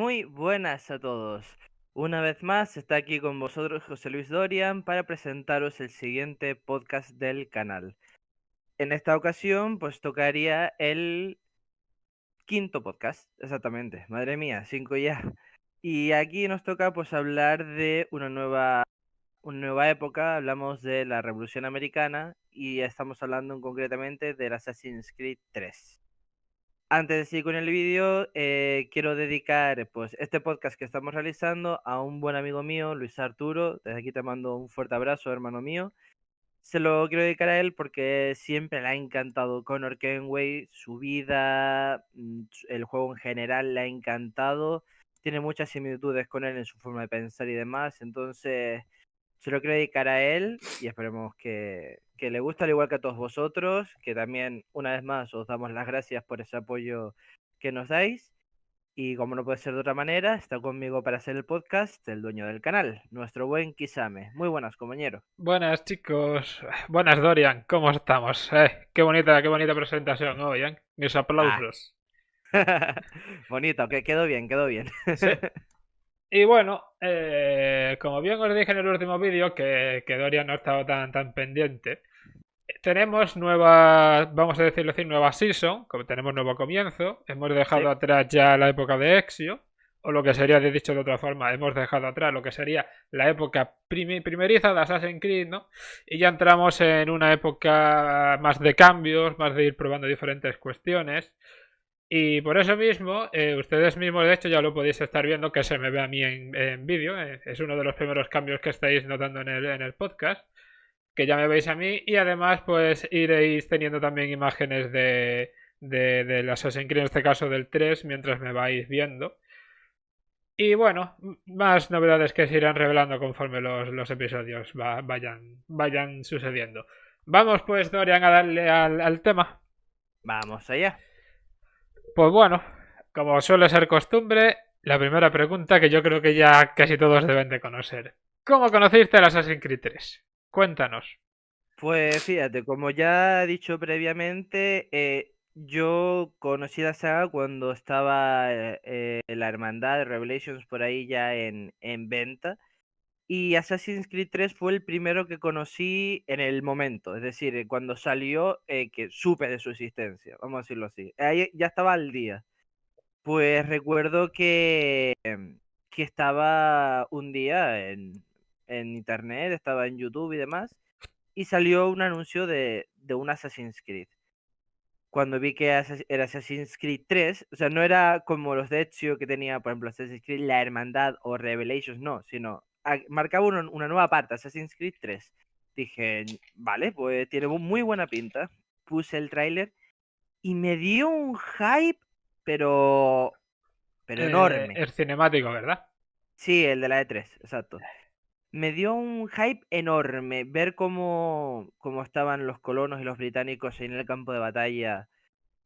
Muy buenas a todos. Una vez más está aquí con vosotros José Luis Dorian para presentaros el siguiente podcast del canal. En esta ocasión pues tocaría el quinto podcast, exactamente. Madre mía, 5 ya. Y aquí nos toca pues hablar de una nueva época. Hablamos de la Revolución Americana y estamos hablando concretamente del Assassin's Creed 3. Antes de seguir con el vídeo, quiero dedicar pues este podcast que estamos realizando a un buen amigo mío, Luis Arturo. Desde aquí te mando un fuerte abrazo, hermano mío. Se lo quiero dedicar a él porque siempre le ha encantado Connor Kenway, su vida, el juego en general le ha encantado. Tiene muchas similitudes con él en su forma de pensar y demás. Entonces, se lo quiero dedicar a él y esperemos que le guste al igual que a todos vosotros, que también una vez más os damos las gracias por ese apoyo que nos dais. Y como no puede ser de otra manera, está conmigo para hacer el podcast el dueño del canal, nuestro buen Kisame. Muy buenas, compañero. Buenas chicos, buenas Dorian, ¿cómo estamos? Qué bonita presentación hoy, ¿eh? Mis Ah, aplausos. bonito, que quedó bien, quedó bien. Sí. Y bueno, como bien os dije en el último vídeo, que Dorian no estaba tan pendiente, tenemos nueva, vamos a decirlo así, nueva season, como tenemos nuevo comienzo, hemos Sí, dejado atrás ya la época de Ezio, o lo que sería, de dicho de otra forma, hemos dejado atrás lo que sería la época primeriza de Assassin's Creed, ¿no? Y ya entramos en una época más de cambios, más de ir probando diferentes cuestiones. Y por eso mismo, ustedes mismos de hecho ya lo podéis estar viendo que se me ve a mí en vídeo, es uno de los primeros cambios que estáis notando en el podcast, que ya me veis a mí y además pues iréis teniendo también imágenes del Assassin's Creed, en este caso del 3, mientras me vais viendo. Y bueno, más novedades que se irán revelando conforme los episodios vayan sucediendo. Vamos pues, Dorian, a darle al tema. vamos allá. Pues bueno, como suele ser costumbre, la primera pregunta que yo creo que ya casi todos deben de conocer. ¿Cómo conociste el Assassin's Creed 3? Cuéntanos. Pues fíjate, como ya he dicho previamente, yo conocí la saga cuando estaba la Hermandad de Revelations por ahí ya en venta. Y Assassin's Creed 3 fue el primero que conocí en el momento, es decir, cuando salió, que supe de su existencia, vamos a decirlo así. Ahí ya estaba al día. Pues recuerdo que estaba un día en internet, estaba en YouTube y demás, y salió un anuncio de un Assassin's Creed. Cuando vi que era Assassin's Creed 3, o sea, no era como los de Ezio que tenía, por ejemplo, Assassin's Creed La Hermandad o Revelations, no, sino marcaba una nueva parte, Assassin's Creed 3. Dije, vale, pues tiene muy buena pinta. Puse el tráiler y me dio un hype, pero, pero enorme. El cinemático, ¿verdad? Sí, el de la E3, exacto. Me dio un hype enorme ver cómo estaban los colonos y los británicos en el campo de batalla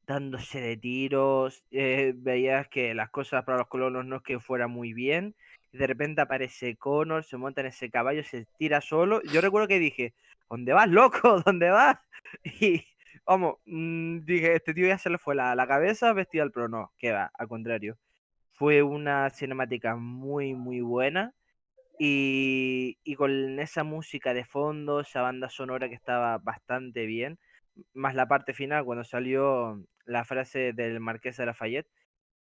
dándose de tiros. Veías que las cosas para los colonos no es que fuera muy bien. Y de repente aparece Connor, se monta en ese caballo, se tira solo. Yo recuerdo que dije, ¿dónde vas, loco? ¿Dónde vas? Y vamos, dije, este tío ya se le fue la cabeza vestida al pro. No, que va, al contrario. Fue una cinemática muy, muy buena. Y con esa música de fondo, esa banda sonora que estaba bastante bien, más la parte final cuando salió la frase del Marqués de Lafayette,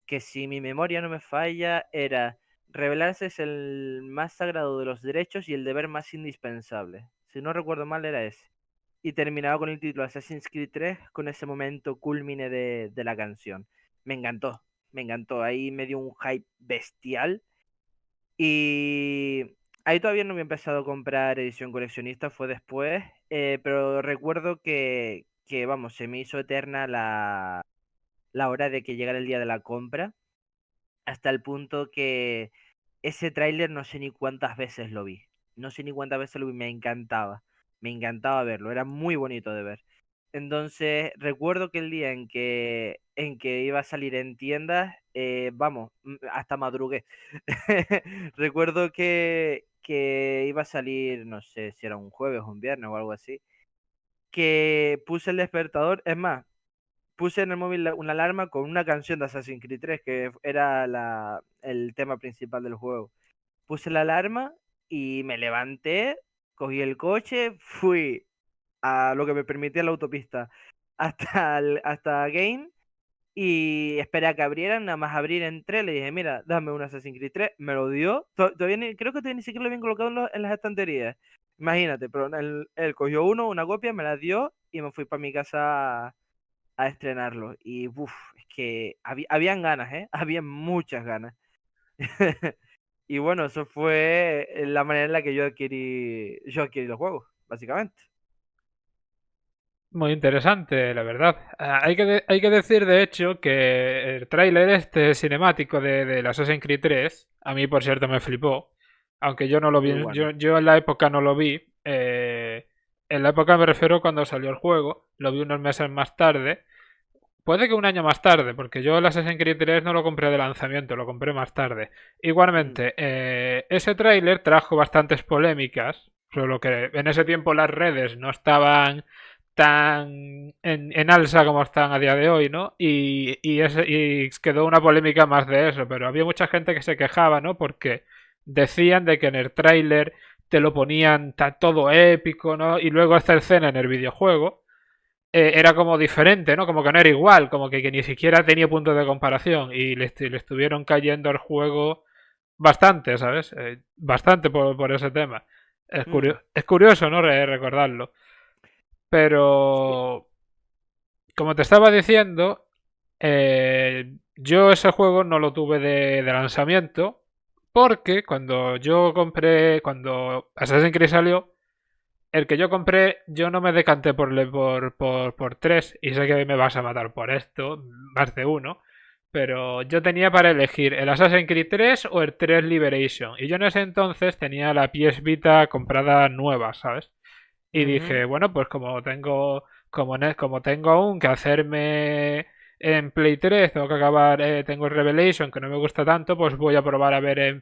que si mi memoria no me falla, era rebelarse es el más sagrado de los derechos y el deber más indispensable. Si no recuerdo mal, era ese. Y terminaba con el título Assassin's Creed 3 con ese momento culmine de la canción. Me encantó, me encantó. Ahí me dio un hype bestial y ahí todavía no había empezado a comprar edición coleccionista, fue después, pero recuerdo vamos, se me hizo eterna la hora de que llegara el día de la compra, hasta el punto que ese tráiler no sé ni cuántas veces lo vi, no sé ni cuántas veces lo vi, me encantaba verlo, era muy bonito de ver. Entonces, recuerdo que el día en que iba a salir en tiendas, vamos, hasta madrugué. Recuerdo que iba a salir, no sé si era un jueves o un viernes o algo así, que puse el despertador. Es más, puse en el móvil una alarma con una canción de Assassin's Creed 3, que era el tema principal del juego. Puse la alarma y me levanté, cogí el coche, fui a lo que me permitía la autopista hasta Game y esperé a que abrieran, nada más abrir entré, le dije, mira, dame un Assassin's Creed 3, me lo dio, creo que todavía ni siquiera lo habían colocado en las estanterías, imagínate, pero él cogió una copia, me la dio y me fui para mi casa a estrenarlo. Y uff, es que habían ganas, ¿eh? Habían muchas ganas. Y bueno, eso fue la manera en la que yo adquirí los juegos, básicamente. Muy interesante, la verdad. Hay que decir, de hecho, que el tráiler este cinemático del Assassin's Creed 3, a mí, por cierto, me flipó. Aunque yo no lo Muy vi, bueno. yo en la época no lo vi. En la época me refiero cuando salió el juego, lo vi unos meses más tarde. Puede que un año más tarde, porque yo el Assassin's Creed 3 no lo compré de lanzamiento, lo compré más tarde. Mm, Igualmente, ese tráiler trajo bastantes polémicas, solo que en ese tiempo las redes no estaban tan en alza como están a día de hoy, ¿no? Y quedó una polémica más de eso, pero había mucha gente que se quejaba, ¿no? Porque decían de que en el tráiler te lo ponían todo épico, ¿no? Y luego esta escena en el videojuego era como diferente, ¿no? Como que no era igual, como que ni siquiera tenía punto de comparación y le estuvieron cayendo al juego bastante, ¿sabes? Bastante por ese tema. mm. Es curioso, ¿no? Recordarlo. Sí. Pero, como te estaba diciendo, yo ese juego no lo tuve de lanzamiento porque cuando Assassin's Creed salió, el que yo compré, yo no me decanté por 3 y sé que me vas a matar por esto, más de uno, pero yo tenía para elegir el Assassin's Creed 3 o el 3 Liberation y yo en ese entonces tenía la PS Vita comprada nueva, ¿sabes? Y Ujú. dije, bueno, pues como tengo aún que hacerme en Play 3, tengo que acabar, tengo el Revelation que no me gusta tanto, pues voy a probar a ver en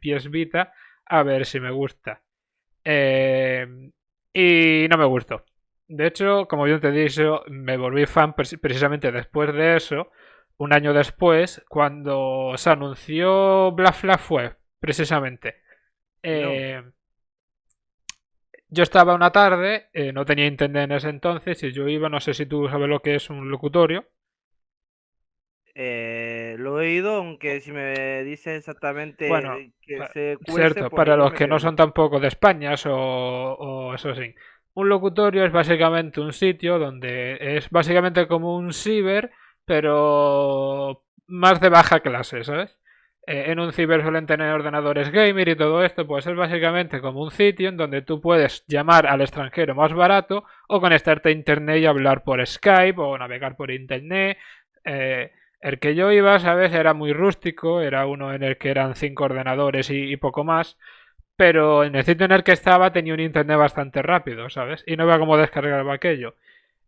PS Vita a ver si me gusta. Eh, y no me gustó. De hecho, como yo te he dicho, me volví fan precisamente después de eso, un año después, cuando se anunció Black Flag fue, precisamente. No. Eh, yo estaba una tarde, no tenía internet en ese entonces, y yo iba, no sé si tú sabes lo que es un locutorio. Lo he oído, aunque si me dices Bueno, exactamente que se cuece, cierto, pues para igual los me que no pierdo. son tampoco de España o eso sí. Un locutorio es básicamente un sitio donde es básicamente como un ciber, pero más de baja clase, ¿sabes? En un ciber suelen tener ordenadores gamer y todo esto, pues es básicamente como un sitio en donde tú puedes llamar al extranjero más barato o conectarte a internet y hablar por Skype o navegar por internet. eh, el que yo iba, ¿sabes? Era muy rústico, era uno en el que eran 5 ordenadores y poco más, pero en el sitio en el que estaba tenía un internet bastante rápido, ¿sabes? Y no iba cómo descargar aquello.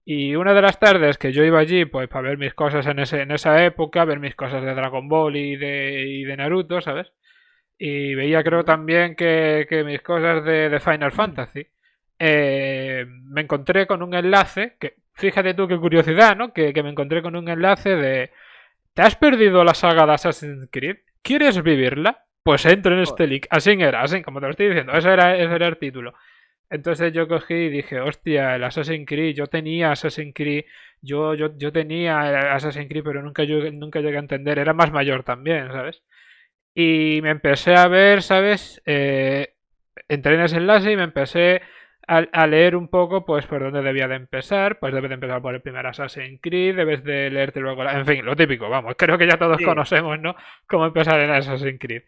Y una de las tardes que yo iba allí, pues para ver mis cosas en esa época, ver mis cosas de Dragon Ball y de Naruto, ¿sabes? Y veía creo Ujú. también que mis cosas de Final Fantasy. Me encontré con un enlace, que fíjate tú qué curiosidad, ¿no? Que me encontré con un enlace de ¿te has perdido la saga de Assassin's Creed? ¿Quieres vivirla? Pues entra en este Joder. link. Así era, así como te lo estoy diciendo. Ese era el título. Entonces yo cogí y dije, hostia, el Assassin's Creed, yo tenía Assassin's Creed, yo tenía Assassin's Creed, pero nunca llegué a entender. Era más mayor también, ¿sabes? Y me empecé a ver, ¿sabes? Entré en ese enlace y me empecé a leer un poco, pues, por dónde debía de empezar. Pues debes de empezar por el primer Assassin's Creed, debes de leerte luego... En fin, lo típico, vamos. Creo que ya todos Sí. conocemos, ¿no? Cómo empezar en Assassin's Creed.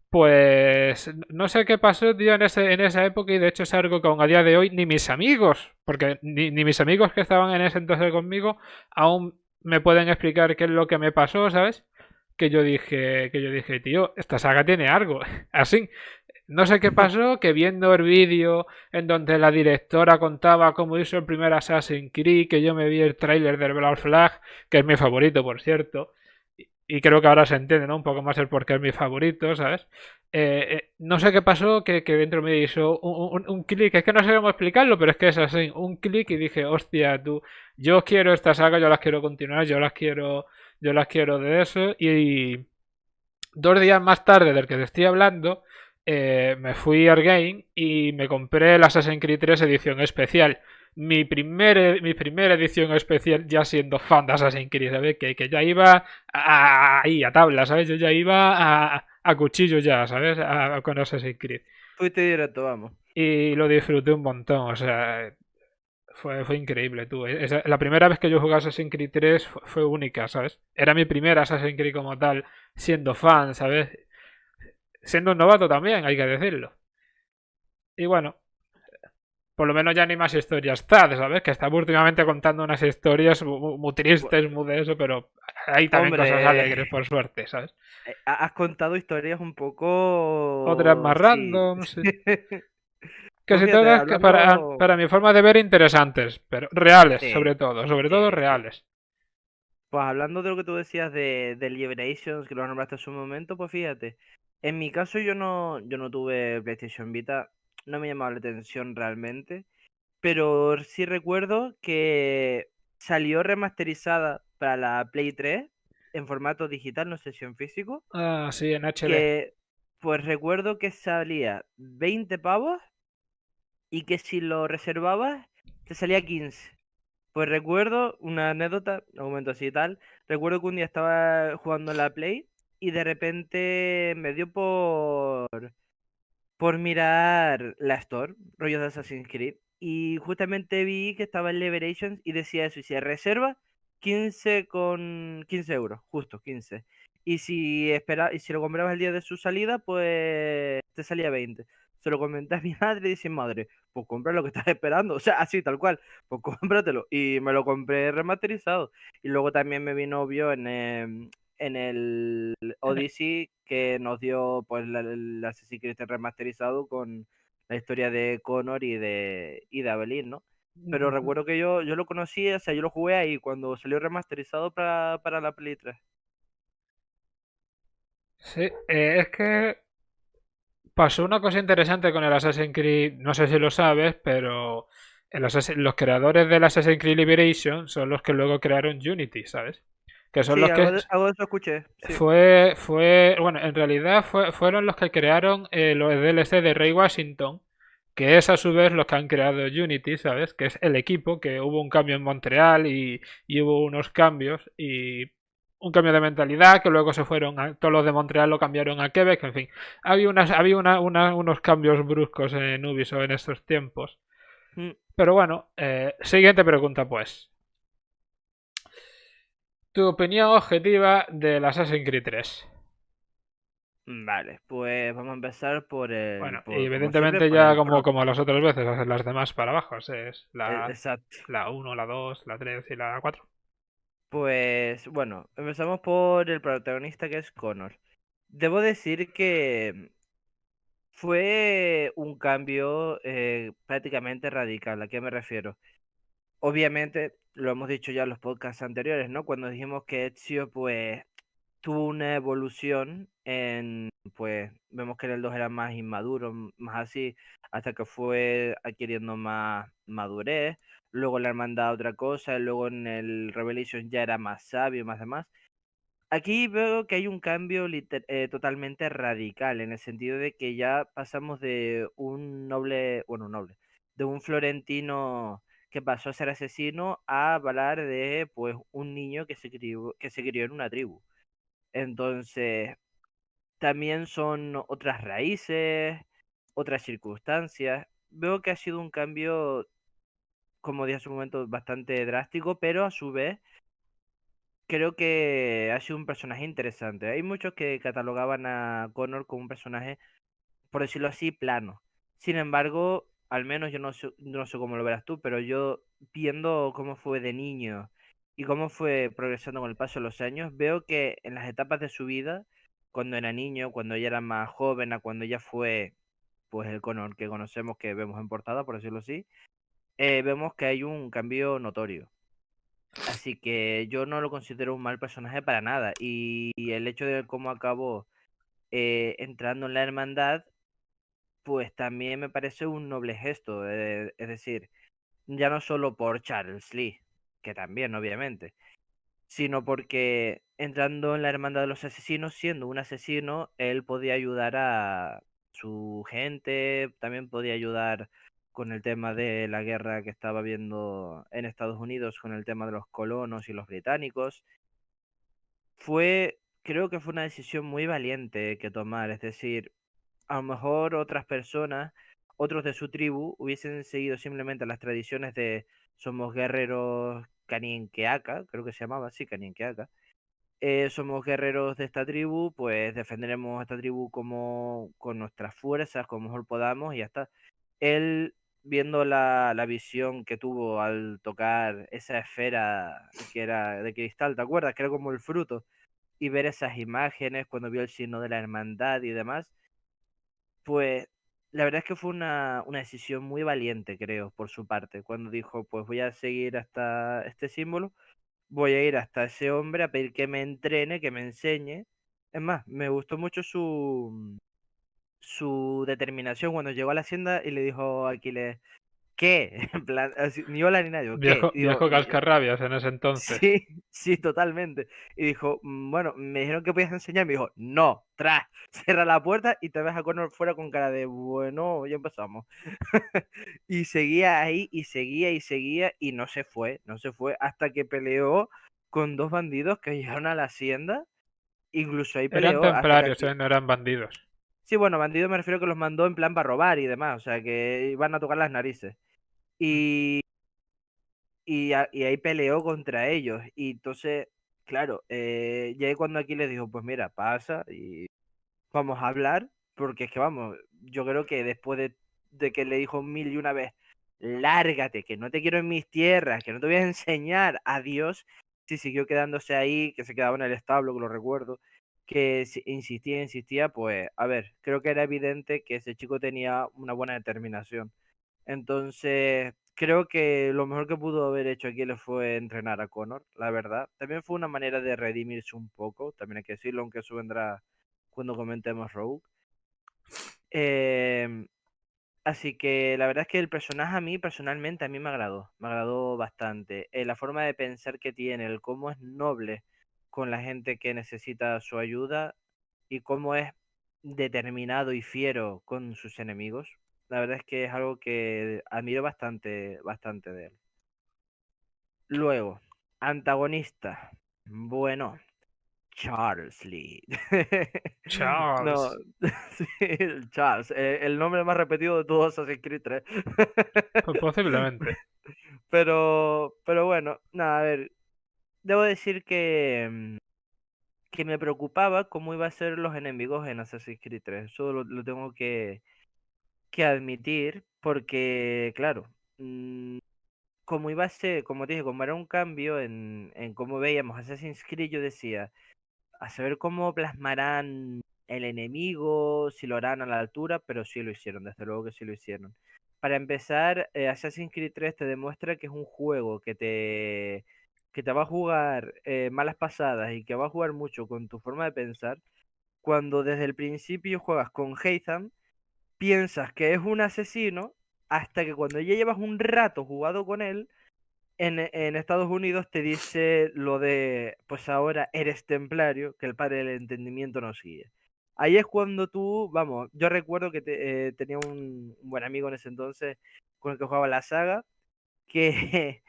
Pues no sé qué pasó, tío, en esa época y de hecho es algo que aún a día de hoy ni mis amigos, porque ni mis amigos que estaban en ese entonces conmigo, aún me pueden explicar qué es lo que me pasó, ¿sabes? Que yo dije, tío, esta saga tiene algo. Así, no sé qué pasó, que viendo el vídeo en donde la directora contaba cómo hizo el primer Assassin's Creed, que yo me vi el tráiler del Black Flag, que es mi favorito, por cierto, y creo que ahora se entiende, ¿no? Un poco más el por qué es mi favorito, ¿sabes? No sé qué pasó, que dentro me hizo un clic, es que no sé cómo explicarlo, pero es que es así, un clic y dije, hostia, tú, yo quiero esta saga, yo las quiero continuar, yo las quiero de eso, y 2 días más tarde del que te estoy hablando, me fui a Game y me compré el Assassin's Creed 3 edición especial. Mi primera edición especial ya siendo fan de Assassin's Creed, ¿sabes? Que ya iba ahí a tabla, ¿sabes? Yo ya iba a cuchillo ya, ¿sabes? Con Assassin's Creed. Fuiste directo, vamos. Y lo disfruté un montón, o sea, fue increíble, tú. La primera vez que yo jugué a Assassin's Creed 3 fue única, ¿sabes? Era mi primera Assassin's Creed como tal, siendo fan, ¿sabes? Siendo un novato también, hay que decirlo. Y bueno, por lo menos ya ni más historias está, ¿sabes? Que estaba últimamente contando unas historias muy Bu- tristes, muy de eso, pero hay también cosas Hombre, alegres, por suerte, ¿sabes? has contado historias un Otras poco... más Sí. random, sí. Pues Casi fíjate, todas que hablando... para mi forma de ver interesantes, pero reales, Sí, sobre todo sí, sí. reales. Pues hablando de lo que tú decías de Liberations, que lo nombraste hace un momento, pues fíjate, en mi caso yo no tuve PlayStation Vita, no me llamaba la atención realmente, pero sí recuerdo que salió remasterizada para la Play 3 en formato digital, no sé si en físico, Ah, sí, en HD. que pues recuerdo que salía 20 pavos y que si lo reservabas te salía 15. Pues recuerdo una anécdota, un momento así y tal. Recuerdo que un día estaba jugando en la Play y de repente me dio por mirar la Store, rollos de Assassin's Creed. Y justamente vi que estaba en Liberations y decía eso. Y si reserva, 15 con 15 euros, justo 15. Y si lo comprabas el día de su salida, pues te salía 20. Se lo comenté a mi madre y dice, madre, pues compra lo que estás esperando. O sea, así, tal cual. Pues cómpratelo. Y me lo compré remasterizado. Y luego también me vino obvio en el Odyssey que nos dio pues el Assassin's Creed remasterizado con la historia de Connor y de Evelyn, ¿no? Pero recuerdo que yo lo conocí, o sea, yo lo jugué ahí cuando salió remasterizado para la Play 3. Sí, es que pasó una cosa interesante con el Assassin's Creed, no sé si lo sabes, pero los creadores del Assassin's Creed Liberation son los que luego crearon Unity, ¿sabes? Que son Sí, los que algo de eso escuché, sí. bueno, en realidad fueron los que crearon los DLC de Ray Washington, que es a su vez los que han creado Unity, ¿sabes? Que es el equipo, que hubo un cambio en Montreal y hubo unos cambios y un cambio de mentalidad, que luego se fueron, todos los de Montreal lo cambiaron a Quebec, en fin. Unos cambios bruscos en Ubisoft en estos tiempos. Mm, Pero bueno, siguiente pregunta pues. Tu opinión objetiva del Assassin's Creed 3. Vale, pues vamos a empezar Bueno, y como siempre, evidentemente por ya el como, prota. como las otras veces, hacer las demás para abajo. Es Exacto. la uno, la 2, la 3 y la 4. Pues bueno, empezamos por el protagonista que es Connor. Debo decir que fue un cambio prácticamente radical. ¿A qué me refiero? Obviamente, lo hemos dicho ya en los podcasts anteriores, ¿no? Cuando dijimos que Ezio, pues, tuvo una evolución pues, vemos que en el 2 era más inmaduro, más así, hasta que fue adquiriendo más madurez. Luego la hermandad otra cosa, y luego en el Revelation ya era más sabio, más demás. Aquí veo que hay un cambio totalmente radical, en el sentido de que ya pasamos de un noble, bueno, un noble, de un florentino que pasó a ser asesino a hablar de pues un niño que se crió en una tribu. Entonces, también son otras raíces, otras circunstancias. Veo que ha sido un cambio, como dije hace un momento, bastante drástico, pero a su vez creo que ha sido un personaje interesante. Hay muchos que catalogaban a Connor como un personaje, por decirlo así, plano. Sin embargo, al menos yo no sé cómo lo verás tú, pero yo viendo cómo fue de niño y cómo fue progresando con el paso de los años, veo que en las etapas de su vida, cuando era niño, cuando ella era más joven, a cuando ella fue pues el Connor que conocemos, que vemos en portada, por decirlo así, vemos que hay un cambio notorio. Así que yo no lo considero un mal personaje para nada. Y el hecho de cómo acabó entrando en la hermandad, pues también me parece un noble gesto. Es decir, ya no solo por Charles Lee, que también, obviamente, sino porque entrando en la hermandad de los asesinos, siendo un asesino, él podía ayudar a su gente, también podía ayudar con el tema de la guerra que estaba habiendo en Estados Unidos, con el tema de los colonos y los británicos. Creo que fue una decisión muy valiente que tomar, es decir, a lo mejor otras personas, otros de su tribu, hubiesen seguido simplemente las tradiciones de somos guerreros Kaninkeaka, creo que se llamaba así, Kaninkeaka. Somos guerreros de esta tribu, pues defenderemos a esta tribu como con nuestras fuerzas, como mejor podamos, y ya está. Él, viendo la visión que tuvo al tocar esa esfera que era de cristal, ¿te acuerdas? Que era como el fruto, y ver esas imágenes cuando vio el signo de la hermandad y demás, pues la verdad es que fue una decisión muy valiente, creo, por su parte, cuando dijo, pues voy a seguir hasta este símbolo, voy a ir hasta ese hombre a pedir que me entrene, que me enseñe. Es más, me gustó mucho su determinación cuando llegó a la hacienda y le dijo a Aquiles, ¿qué? En plan, ni hola ni nada, digo, ¿qué? Viejo, Y digo, viejo cascarrabias en ese entonces. sí, sí, totalmente. Y dijo, bueno, me dijeron que podías enseñar. Me dijo, no, tras, cierra la puerta y te ves a Connor fuera con cara de, bueno, ya empezamos. Y seguía ahí, y seguía, y seguía, y no se fue, hasta que peleó con dos bandidos que llegaron a la hacienda. Incluso ahí Eran peleó hasta que templarios, aquí. no eran bandidos. Sí, bueno, bandidos me refiero que los mandó en plan para robar y demás, o sea, que iban a tocar las narices. Mm. Y y ahí peleó contra ellos. Y entonces, claro, ya ahí cuando aquí les dijo, pues mira, pasa y vamos a hablar, porque es que vamos, yo creo que después de que le dijo mil y una vez, lárgate, que no te quiero en mis tierras, que no te voy a enseñar, adiós, si siguió quedándose ahí, que se quedaba en el establo, que lo recuerdo, que insistía, insistía, pues a ver, creo que era evidente que ese chico tenía una buena determinación. Entonces, creo que lo mejor que pudo haber hecho aquí le fue entrenar a Connor, la verdad. También fue una manera de redimirse un poco, también hay que decirlo, aunque eso vendrá cuando comentemos Rogue. Em, Así que la verdad es que el personaje a mí, personalmente, a mí me agradó bastante. La forma de pensar que tiene, el cómo es noble con la gente que necesita su ayuda y cómo es determinado y fiero con sus enemigos. La verdad es que es algo que admiro bastante, bastante de él. Luego, antagonista. Bueno, Charles Lee. No, Charles. sí, el Charles, el nombre más repetido de todos Assassin's Creed 3. Posiblemente. Pero bueno, nada, a ver, debo decir que me preocupaba cómo iba a ser los enemigos en Assassin's Creed 3. Eso lo tengo que admitir, porque, claro, como iba a ser, como te dije, como era un cambio en cómo veíamos Assassin's Creed, yo decía, a saber cómo plasmarán el enemigo, si lo harán a la altura, pero sí lo hicieron, desde luego que sí lo hicieron. Para empezar, Assassin's Creed 3 te demuestra que es un juego que te va a jugar malas pasadas y que va a jugar mucho con tu forma de pensar, cuando desde el principio juegas con Haytham, piensas que es un asesino, hasta que cuando ya llevas un rato jugado con él, en Estados Unidos te dice lo de, pues ahora eres templario, que el padre del entendimiento nos guíe. Ahí es cuando tú, vamos, yo recuerdo que tenía un buen amigo en ese entonces con el que jugaba la saga, que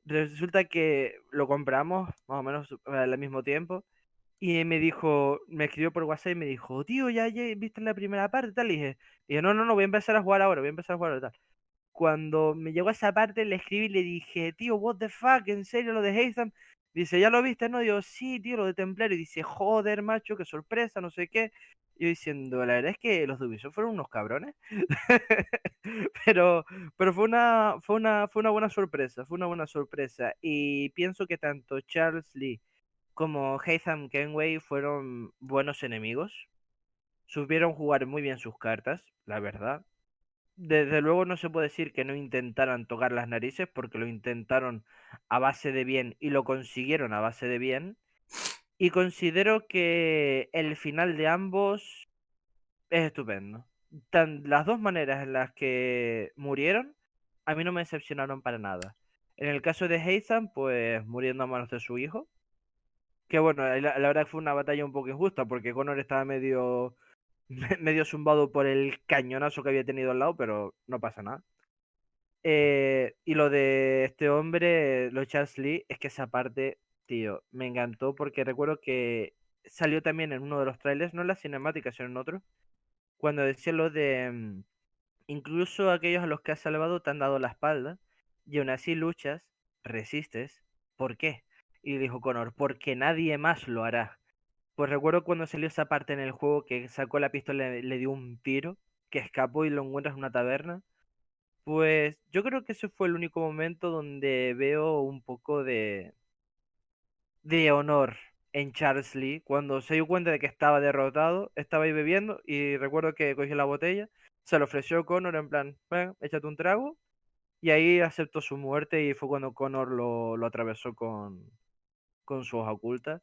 resulta que lo compramos más o menos al mismo tiempo, y me dijo, me escribió por WhatsApp y me dijo, tío, ya viste la primera parte, tal, y dije, no, no, no, voy a empezar a jugar ahora, voy a empezar a jugar ahora, tal. Cuando me llegó a esa parte, le escribí y le dije, tío, what the fuck, ¿en serio lo de Haytham? Dice, ¿ya lo viste? No, digo, sí, tío, lo de Templario. Y dice, joder, macho, qué sorpresa, no sé qué. Y yo diciendo, la verdad es que los de Ubisoft fueron unos cabrones. Pero, pero fue una buena sorpresa, fue una buena sorpresa. Y pienso que tanto Charles Lee como Haytham Kenway fueron buenos enemigos. Supieron jugar muy bien sus cartas, la verdad. desde luego no se puede decir que no intentaran tocar las narices porque lo intentaron a base de bien y lo consiguieron a base de bien. Y considero que el final de ambos es estupendo. Las dos maneras en las que murieron, a mí no me decepcionaron para nada. En el caso de Haytham, pues muriendo a manos de su hijo. Que bueno, la verdad que fue una batalla un poco injusta porque Connor estaba medio, medio zumbado por el cañonazo que había tenido al lado, pero no pasa nada. Y lo de este hombre, lo de Charles Lee, es que esa parte, tío, me encantó porque recuerdo que salió también en uno de los trailers, no en la cinemática, sino en otro, cuando decía lo de incluso aquellos a los que has salvado te han dado la espalda y aún así luchas, resistes. ¿Por qué? Y dijo Connor, porque nadie más lo hará. Pues recuerdo cuando salió esa parte en el juego que sacó la pistola y le dio un tiro, que escapó y lo encuentras en una taberna. Pues yo creo que ese fue el único momento donde veo un poco de honor en Charles Lee, cuando se dio cuenta de que estaba derrotado, estaba ahí bebiendo y recuerdo que cogió la botella, se lo ofreció a Connor en plan, ven, échate un trago, y ahí aceptó su muerte y fue cuando Connor lo atravesó con su hoja oculta.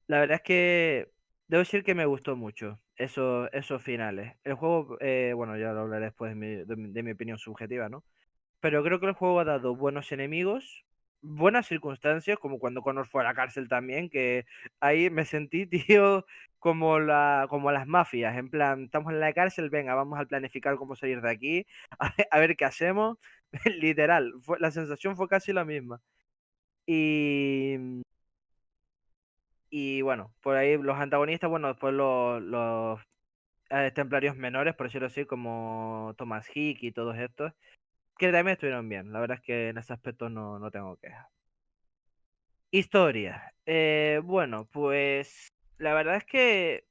La verdad es que debo decir que me gustó mucho esos finales. El juego, bueno, ya lo hablaré después de mi opinión subjetiva, ¿no? Pero creo que el juego ha dado buenos enemigos, buenas circunstancias, como cuando Connor fue a la cárcel también, que ahí me sentí, tío, como las mafias, en plan, estamos en la cárcel, venga, vamos a planificar cómo salir de aquí, a ver qué hacemos. Literal, la sensación fue casi la misma. Y, y bueno, por ahí los antagonistas, bueno, después los templarios menores, por decirlo así, como Thomas Hick y todos estos que también estuvieron bien. La verdad es que en ese aspecto no tengo quejas. Historia. Bueno, pues la verdad es que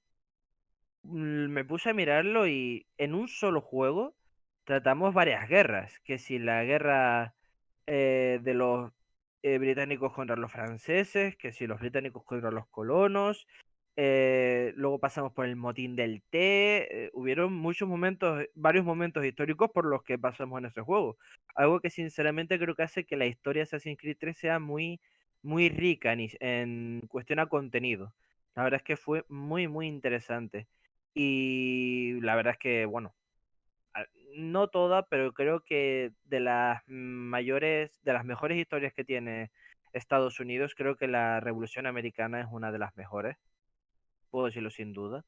me puse a mirarlo y en un solo juego tratamos varias guerras. Que si la guerra de los británicos contra los franceses, que si los británicos contra los colonos. Luego pasamos por el motín del té. Hubieron muchos momentos, varios momentos históricos por los que pasamos en ese juego. Algo que sinceramente creo que hace que la historia de Assassin's Creed 3 sea muy, muy rica en cuestión a contenido. La verdad es que fue muy, muy interesante. Y la verdad es que, bueno, a- no toda, pero creo que de las mayores, de las mejores historias que tiene Estados Unidos, creo que la Revolución Americana es una de las mejores, puedo decirlo sin duda.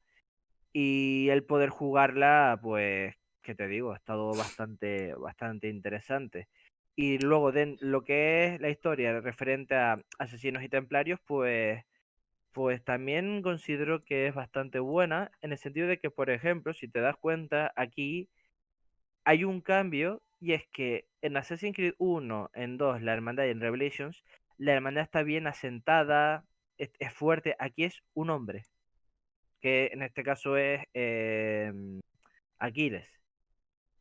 Y el poder jugarla, pues, ¿qué te digo? Ha estado bastante, bastante interesante. Y luego de lo que es la historia referente a asesinos y templarios, pues también considero que es bastante buena en el sentido de que, por ejemplo, si te das cuenta, aquí hay un cambio y es que en Assassin's Creed 1, en 2, la hermandad y en Revelations, la hermandad está bien asentada, es fuerte. Aquí es un hombre, que en este caso es Aquiles.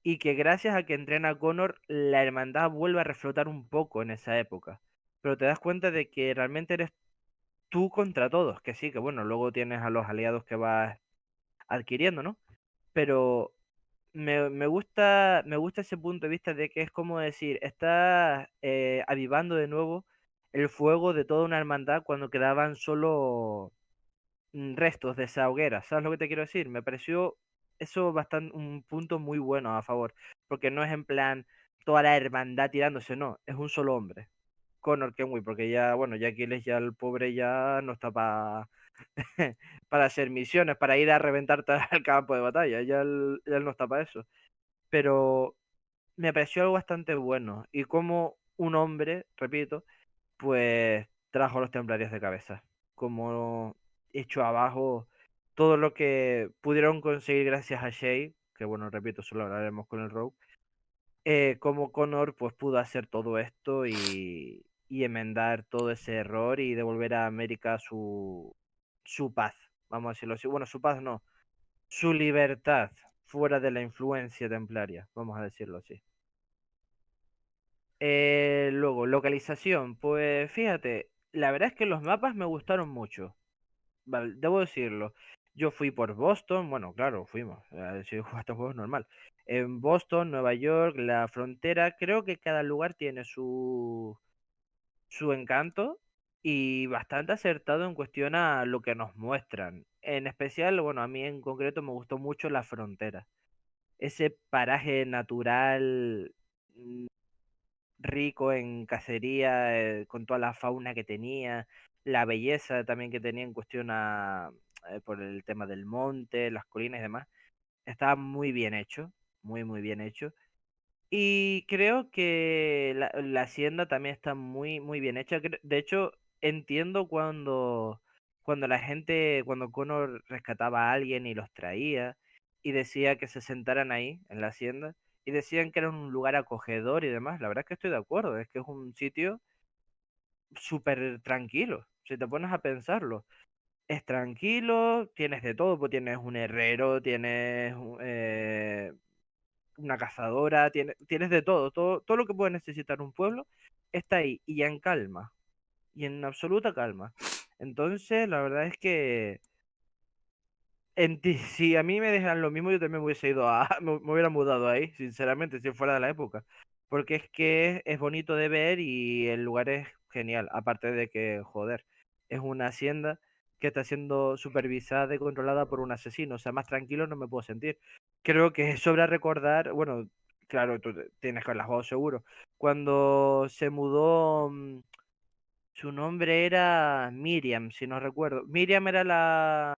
Y que gracias a que entrena a Connor, la hermandad vuelve a reflotar un poco en esa época. Pero te das cuenta de que realmente eres tú contra todos, que sí, que bueno, luego tienes a los aliados que vas adquiriendo, ¿no? Pero me gusta ese punto de vista de que es como decir, estás avivando de nuevo el fuego de toda una hermandad cuando quedaban solo restos de esa hoguera. ¿Sabes lo que te quiero decir? Me pareció eso bastante un punto muy bueno a favor, porque no es en plan toda la hermandad tirándose, no, es un solo hombre. Connor Kenway, porque ya, bueno, ya Aquiles ya el pobre ya no está para hacer misiones, para ir a reventar todo el campo de batalla, ya él no está para eso. Pero me pareció algo bastante bueno y como un hombre, repito, pues trajo a los templarios de cabeza, como echó abajo todo lo que pudieron conseguir gracias a Shay, que bueno, repito, solo hablaremos con el Rogue, como Connor pues pudo hacer todo esto y enmendar todo ese error y devolver a América su paz, vamos a decirlo así. Bueno, su paz no, su libertad fuera de la influencia templaria, vamos a decirlo así. Luego, localización. Pues fíjate, la verdad es que los mapas me gustaron mucho. Vale, debo decirlo. Yo fui por Boston, bueno, claro, fuimos, si jugaste juegos normal. En Boston, Nueva York, la frontera, creo que cada lugar tiene su encanto y bastante acertado en cuestión a lo que nos muestran. En especial, bueno, a mí en concreto me gustó mucho la frontera. Ese paraje natural rico en cacería, con toda la fauna que tenía, la belleza también que tenía en cuestión por el tema del monte, las colinas y demás. Estaba muy bien hecho, muy, muy bien hecho. Y creo que la hacienda también está muy, muy bien hecha. De hecho, entiendo cuando la gente, cuando Connor rescataba a alguien y los traía y decía que se sentaran ahí, en la hacienda, y decían que era un lugar acogedor y demás. La verdad es que estoy de acuerdo, es que es un sitio súper tranquilo, si te pones a pensarlo. Es tranquilo, tienes de todo, pues tienes un herrero, tienes una cazadora, tienes de todo, todo lo que puede necesitar un pueblo está ahí y en calma, y en absoluta calma. Entonces, la verdad es que si a mí me dejan lo mismo, yo también me hubiese ido me hubiera mudado ahí, sinceramente, si fuera de la época. Porque es que es bonito de ver y el lugar es genial. Aparte de que, joder, es una hacienda que está siendo supervisada y controlada por un asesino. O sea, más tranquilo no me puedo sentir. Creo que sobra recordar, bueno, claro, tú tienes que haberla jugado seguro. Cuando se mudó, su nombre era Miriam, si no recuerdo. Miriam era la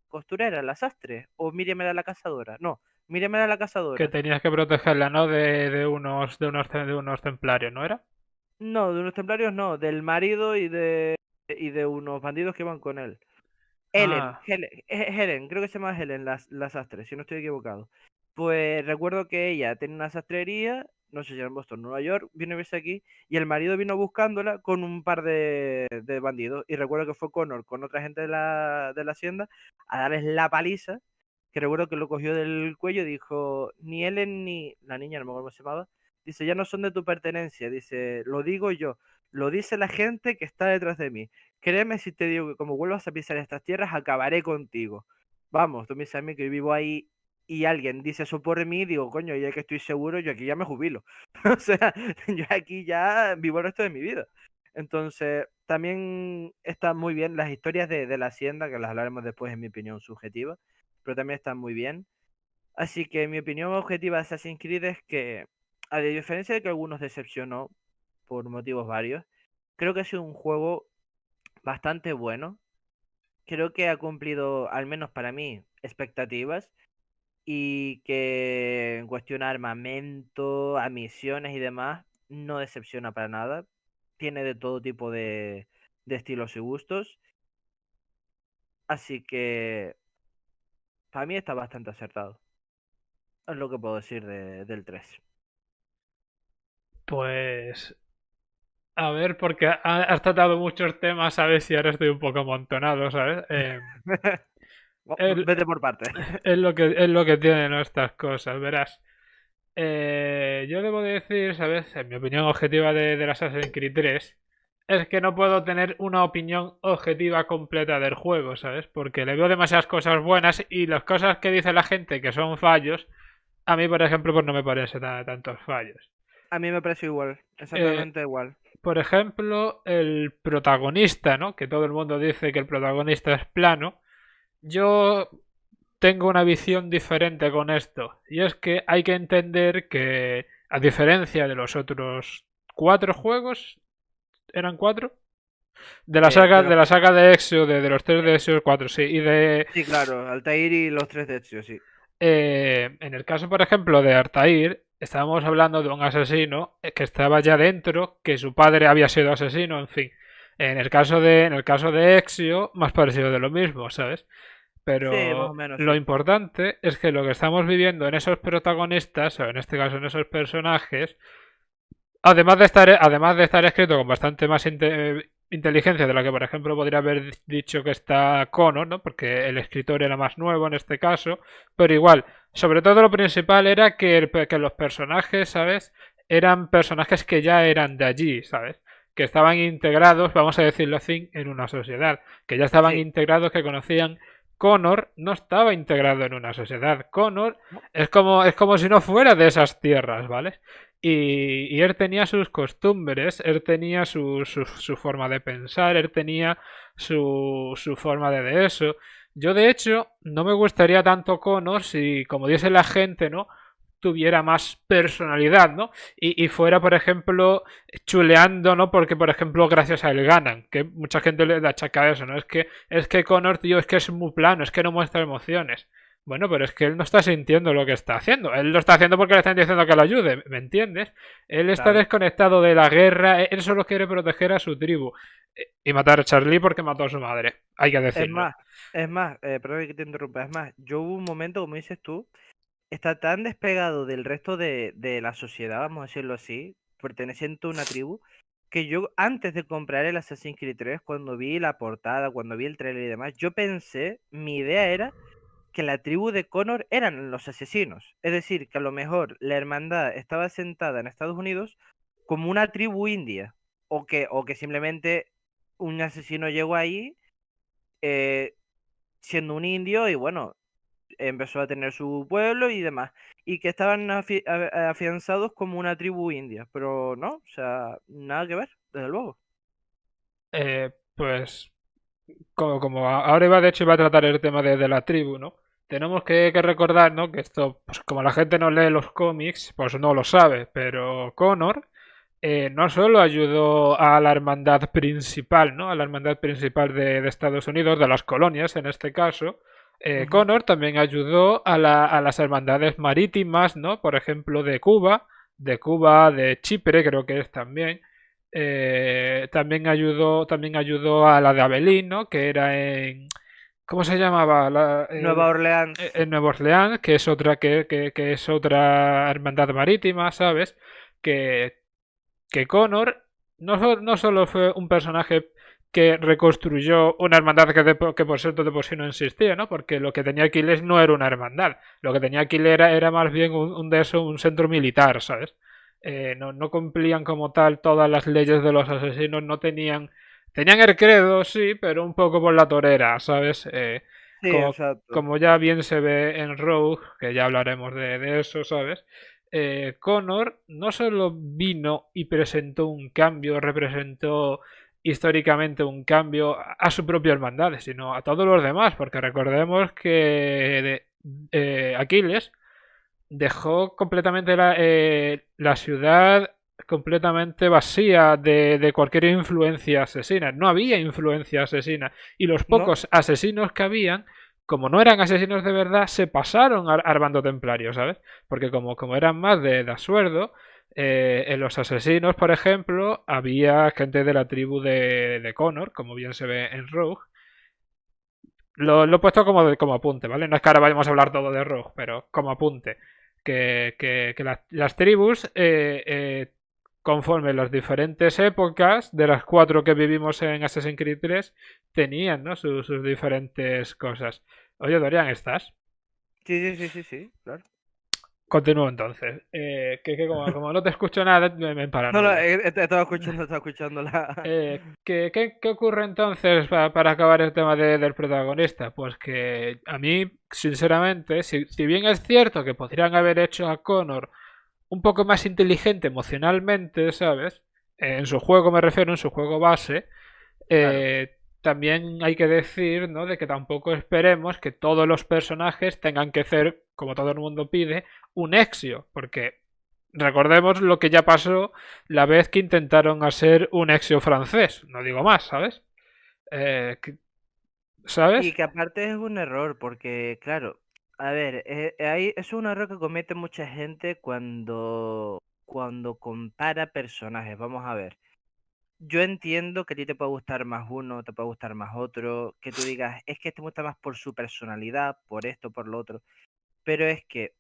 costurera, la sastre, o Miriam era la cazadora. No, Miriam era la Que cazadora. tenías que protegerla, ¿no? De unos templarios, ¿no era? No, de unos templarios no, del marido y de unos bandidos que van con él. Ah, Helen, creo que se llama Helen, la sastre, si no estoy equivocado. Pues recuerdo que ella tenía una sastrería, no sé si era en Boston, Nueva York, vino a verse aquí, y el marido vino buscándola con un par de bandidos. Y recuerdo que fue Connor con otra gente de la hacienda a darles la paliza, que recuerdo que lo cogió del cuello y dijo, ni Helen ni la niña, no me acuerdo cómo se llamaba, dice, ya no son de tu pertenencia, dice, lo digo yo, lo dice la gente que está detrás de mí. Créeme si te digo que como vuelvas a pisar estas tierras, acabaré contigo. Vamos, tú me dices a mí que vivo ahí y alguien dice eso por mí, digo, coño, ya que estoy seguro, yo aquí ya me jubilo. O sea, yo aquí ya vivo el resto de mi vida. Entonces, también están muy bien las historias de la hacienda, que las hablaremos después en mi opinión subjetiva, pero también están muy bien. Así que mi opinión objetiva de Assassin's Creed es que, a diferencia de que algunos decepcionó por motivos varios, creo que ha sido un juego bastante bueno. Creo que ha cumplido, al menos para mí, expectativas y que en cuestión a armamento, a misiones y demás, no decepciona para nada. Tiene de todo tipo de estilos y gustos. Así que para mí está bastante acertado. Es lo que puedo decir del 3. pues a ver, porque has tratado muchos temas, ¿sabes? Y ahora estoy un poco amontonado, ¿sabes? Es, Vete por partes. es lo que tienen, ¿no? Estas cosas, verás. Yo debo de decir, ¿sabes? En mi opinión objetiva de la Assassin's Creed 3 es que no puedo tener una opinión objetiva completa del juego, ¿sabes? Porque le veo demasiadas cosas buenas y las cosas que dice la gente que son fallos, a mí, por ejemplo, pues no me parecen tantos fallos. A mí me parece igual, Eh, exactamente igual. por ejemplo, el protagonista, ¿no? Que todo el mundo dice que el protagonista es plano. Yo tengo una visión diferente con esto. Y es que hay que entender que, a diferencia de los otros cuatro juegos, ¿eran cuatro? De De los, la saga de Ezio, de los tres de Ezio, cuatro, sí. Y de. sí, claro, Altair y los tres de Ezio, sí. En el caso, por ejemplo, de Artair, estábamos hablando de un asesino que estaba ya dentro, que su padre había sido asesino, en fin. En el caso de Ezio, más parecido de lo mismo, ¿sabes? Sí, más o Pero menos, lo sí. importante es que lo que estamos viviendo en esos protagonistas, o en este caso en esos personajes, además de estar escrito con bastante más inteligencia de la que, por ejemplo, podría haber dicho que está Connor, ¿no? Porque el escritor era más nuevo en este caso, pero igual, sobre todo lo principal era que los personajes, ¿sabes? Eran personajes que ya eran de allí, ¿sabes? Que estaban integrados, vamos a decirlo así, en una sociedad, que ya estaban Sí, integrados, que conocían Connor no estaba integrado en una sociedad. Connor ¿no? es como si no fuera de esas tierras, ¿vale? Y él tenía sus costumbres, él tenía su forma de pensar, él tenía su forma de eso. Yo, de hecho, no me gustaría tanto Connor si, como dice la gente, ¿no? Tuviera más personalidad, ¿no? Y fuera, por ejemplo, chuleando, ¿no? Porque, por ejemplo, gracias a él ganan, que mucha gente le achaca eso, ¿no? Es que Connor, tío, es que es muy plano, es que no muestra emociones. Bueno, pero es que él no está sintiendo lo que está haciendo. Él lo está haciendo porque le están diciendo que lo ayude, ¿me entiendes? Él está Claro. desconectado de la guerra, él solo quiere proteger a su tribu. Y matar a Charlie porque mató a su madre, hay que Es decirlo. más, perdón que te interrumpa, es más, yo hubo un momento, como dices tú, está tan despegado del resto de la sociedad, vamos a decirlo así, perteneciente a una tribu, que yo antes de comprar el Assassin's Creed 3, cuando vi la portada, cuando vi el trailer y demás, yo pensé, mi idea era que la tribu de Connor eran los asesinos. Es decir, que a lo mejor la hermandad estaba sentada en Estados Unidos como una tribu india, o que simplemente un asesino llegó ahí eh, siendo un indio y bueno, empezó a tener su pueblo y demás, y que estaban afianzados como una tribu india, pero no, o sea, nada que ver, desde luego. Pues como ahora iba, de hecho, iba a tratar el tema de la tribu, ¿no? Tenemos que recordar, ¿no? Que esto, pues como la gente no lee los cómics, pues no lo sabe, pero Connor no solo ayudó a la hermandad principal, ¿no? A la hermandad principal de Estados Unidos, de las colonias en este caso. Ujú. Connor también ayudó a las hermandades marítimas, ¿no? Por ejemplo, de Cuba, de Chipre, creo que es también. También ayudó a la de Abelín, ¿no? Que era en, ¿cómo se llamaba? Nueva Orleans, En Nueva Orleans, que es otra, que es otra hermandad marítima, ¿sabes? Que, que Connor no solo fue un personaje que reconstruyó una hermandad que por cierto de por sí no existía, ¿no? Porque lo que tenía Aquiles no era una hermandad. Lo que tenía Aquiles era más bien un centro militar, ¿sabes? No cumplían como tal todas las leyes de los asesinos, no tenían... Tenían el credo, sí, pero un poco por la torera, ¿sabes? sí, Como, exacto. como ya bien se ve en Rogue, que ya hablaremos de eso, ¿sabes? Connor no solo vino y presentó un cambio, representó históricamente un cambio a su propia hermandad, sino a todos los demás, porque recordemos que Aquiles dejó completamente la ciudad completamente vacía de cualquier influencia asesina. No había influencia asesina. Y los No, pocos asesinos que habían, como no eran asesinos de verdad, se pasaron al bando templario, ¿sabes? Porque como eran más de Asuerdo, en los asesinos, por ejemplo, había gente de la tribu de Connor, como bien se ve en Rogue. Lo he puesto como apunte, ¿vale? No es que ahora vayamos a hablar todo de Rogue, pero como apunte. Que las tribus, conforme las diferentes épocas, de las cuatro que vivimos en Assassin's Creed 3, tenían, ¿no? Sus diferentes cosas. Oye, Dorian, ¿estás? sí, sí, sí, sí, sí, claro. Continúo entonces. Como no te escucho nada, me No, no, paranoia. estaba escuchando la... ¿Qué ocurre entonces para acabar el tema del protagonista? Pues que a mí, sinceramente, si bien es cierto que podrían haber hecho a Connor un poco más inteligente emocionalmente, ¿sabes? En su juego me refiero, en su juego base, Claro. también hay que decir, ¿no? De que tampoco esperemos que todos los personajes tengan que ser, como todo el mundo pide, un Exio, porque recordemos lo que ya pasó la vez que intentaron hacer un Exio francés, no digo más, ¿sabes? Eh, Y ¿Sabes? que aparte es un error, porque, claro, a ver, es un error que comete mucha gente cuando compara personajes. Vamos a ver. Yo entiendo que a ti te puede gustar más uno, te puede gustar más otro, que tú digas, es que este me gusta más por su personalidad, por esto, por lo otro. Pero es que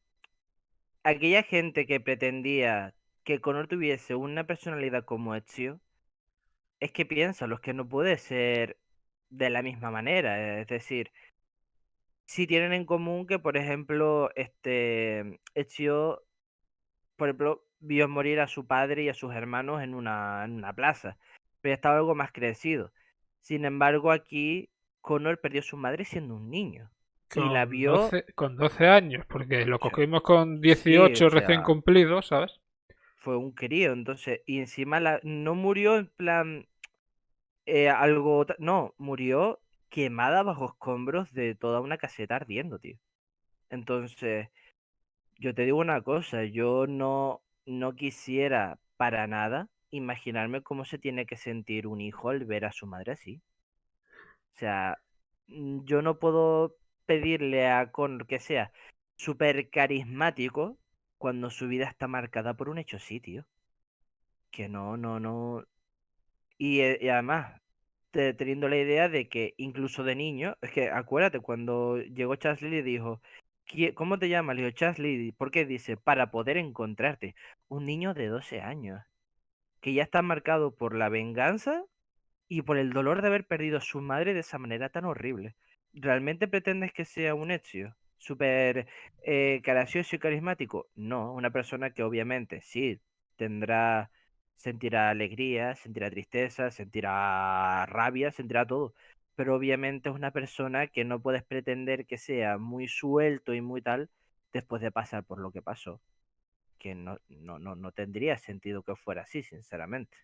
aquella gente que pretendía que Connor tuviese una personalidad como Ezio, es que piensa, los que no puede ser de la misma manera. Es decir, si tienen en común que, por ejemplo, Ezio, por ejemplo, vio morir a su padre y a sus hermanos en una plaza, pero ya estaba algo más crecido. Sin embargo, aquí Connor perdió a su madre siendo un niño. Y la Con vio, 12 años, porque lo o sea, cogimos con sí, o 18 recién sea, cumplidos, ¿sabes? fue un crío. Entonces, y encima no murió en plan no, murió quemada bajo escombros de toda una caseta ardiendo, tío. Entonces, yo te digo una cosa, yo no quisiera para nada imaginarme cómo se tiene que sentir un hijo al ver a su madre así. O sea, yo no puedo pedirle a Connor que sea súper carismático cuando su vida está marcada por un hecho así, tío. Que no. Y además, teniendo la idea de que incluso de niño, es que acuérdate, cuando llegó Charles Lee dijo, ¿cómo te llamas? Le dijo Charles Lee, ¿por qué? Dice, para poder encontrarte. Un niño de 12 años, que ya está marcado por la venganza y por el dolor de haber perdido a su madre de esa manera tan horrible. ¿Realmente pretendes que sea un Ezio súper gracioso y carismático? No, una persona que obviamente sí tendrá, sentirá alegría, sentirá tristeza, sentirá rabia, sentirá todo. Pero obviamente es una persona que no puedes pretender que sea muy suelto y muy tal después de pasar por lo que pasó. Que no tendría sentido que fuera así, sinceramente.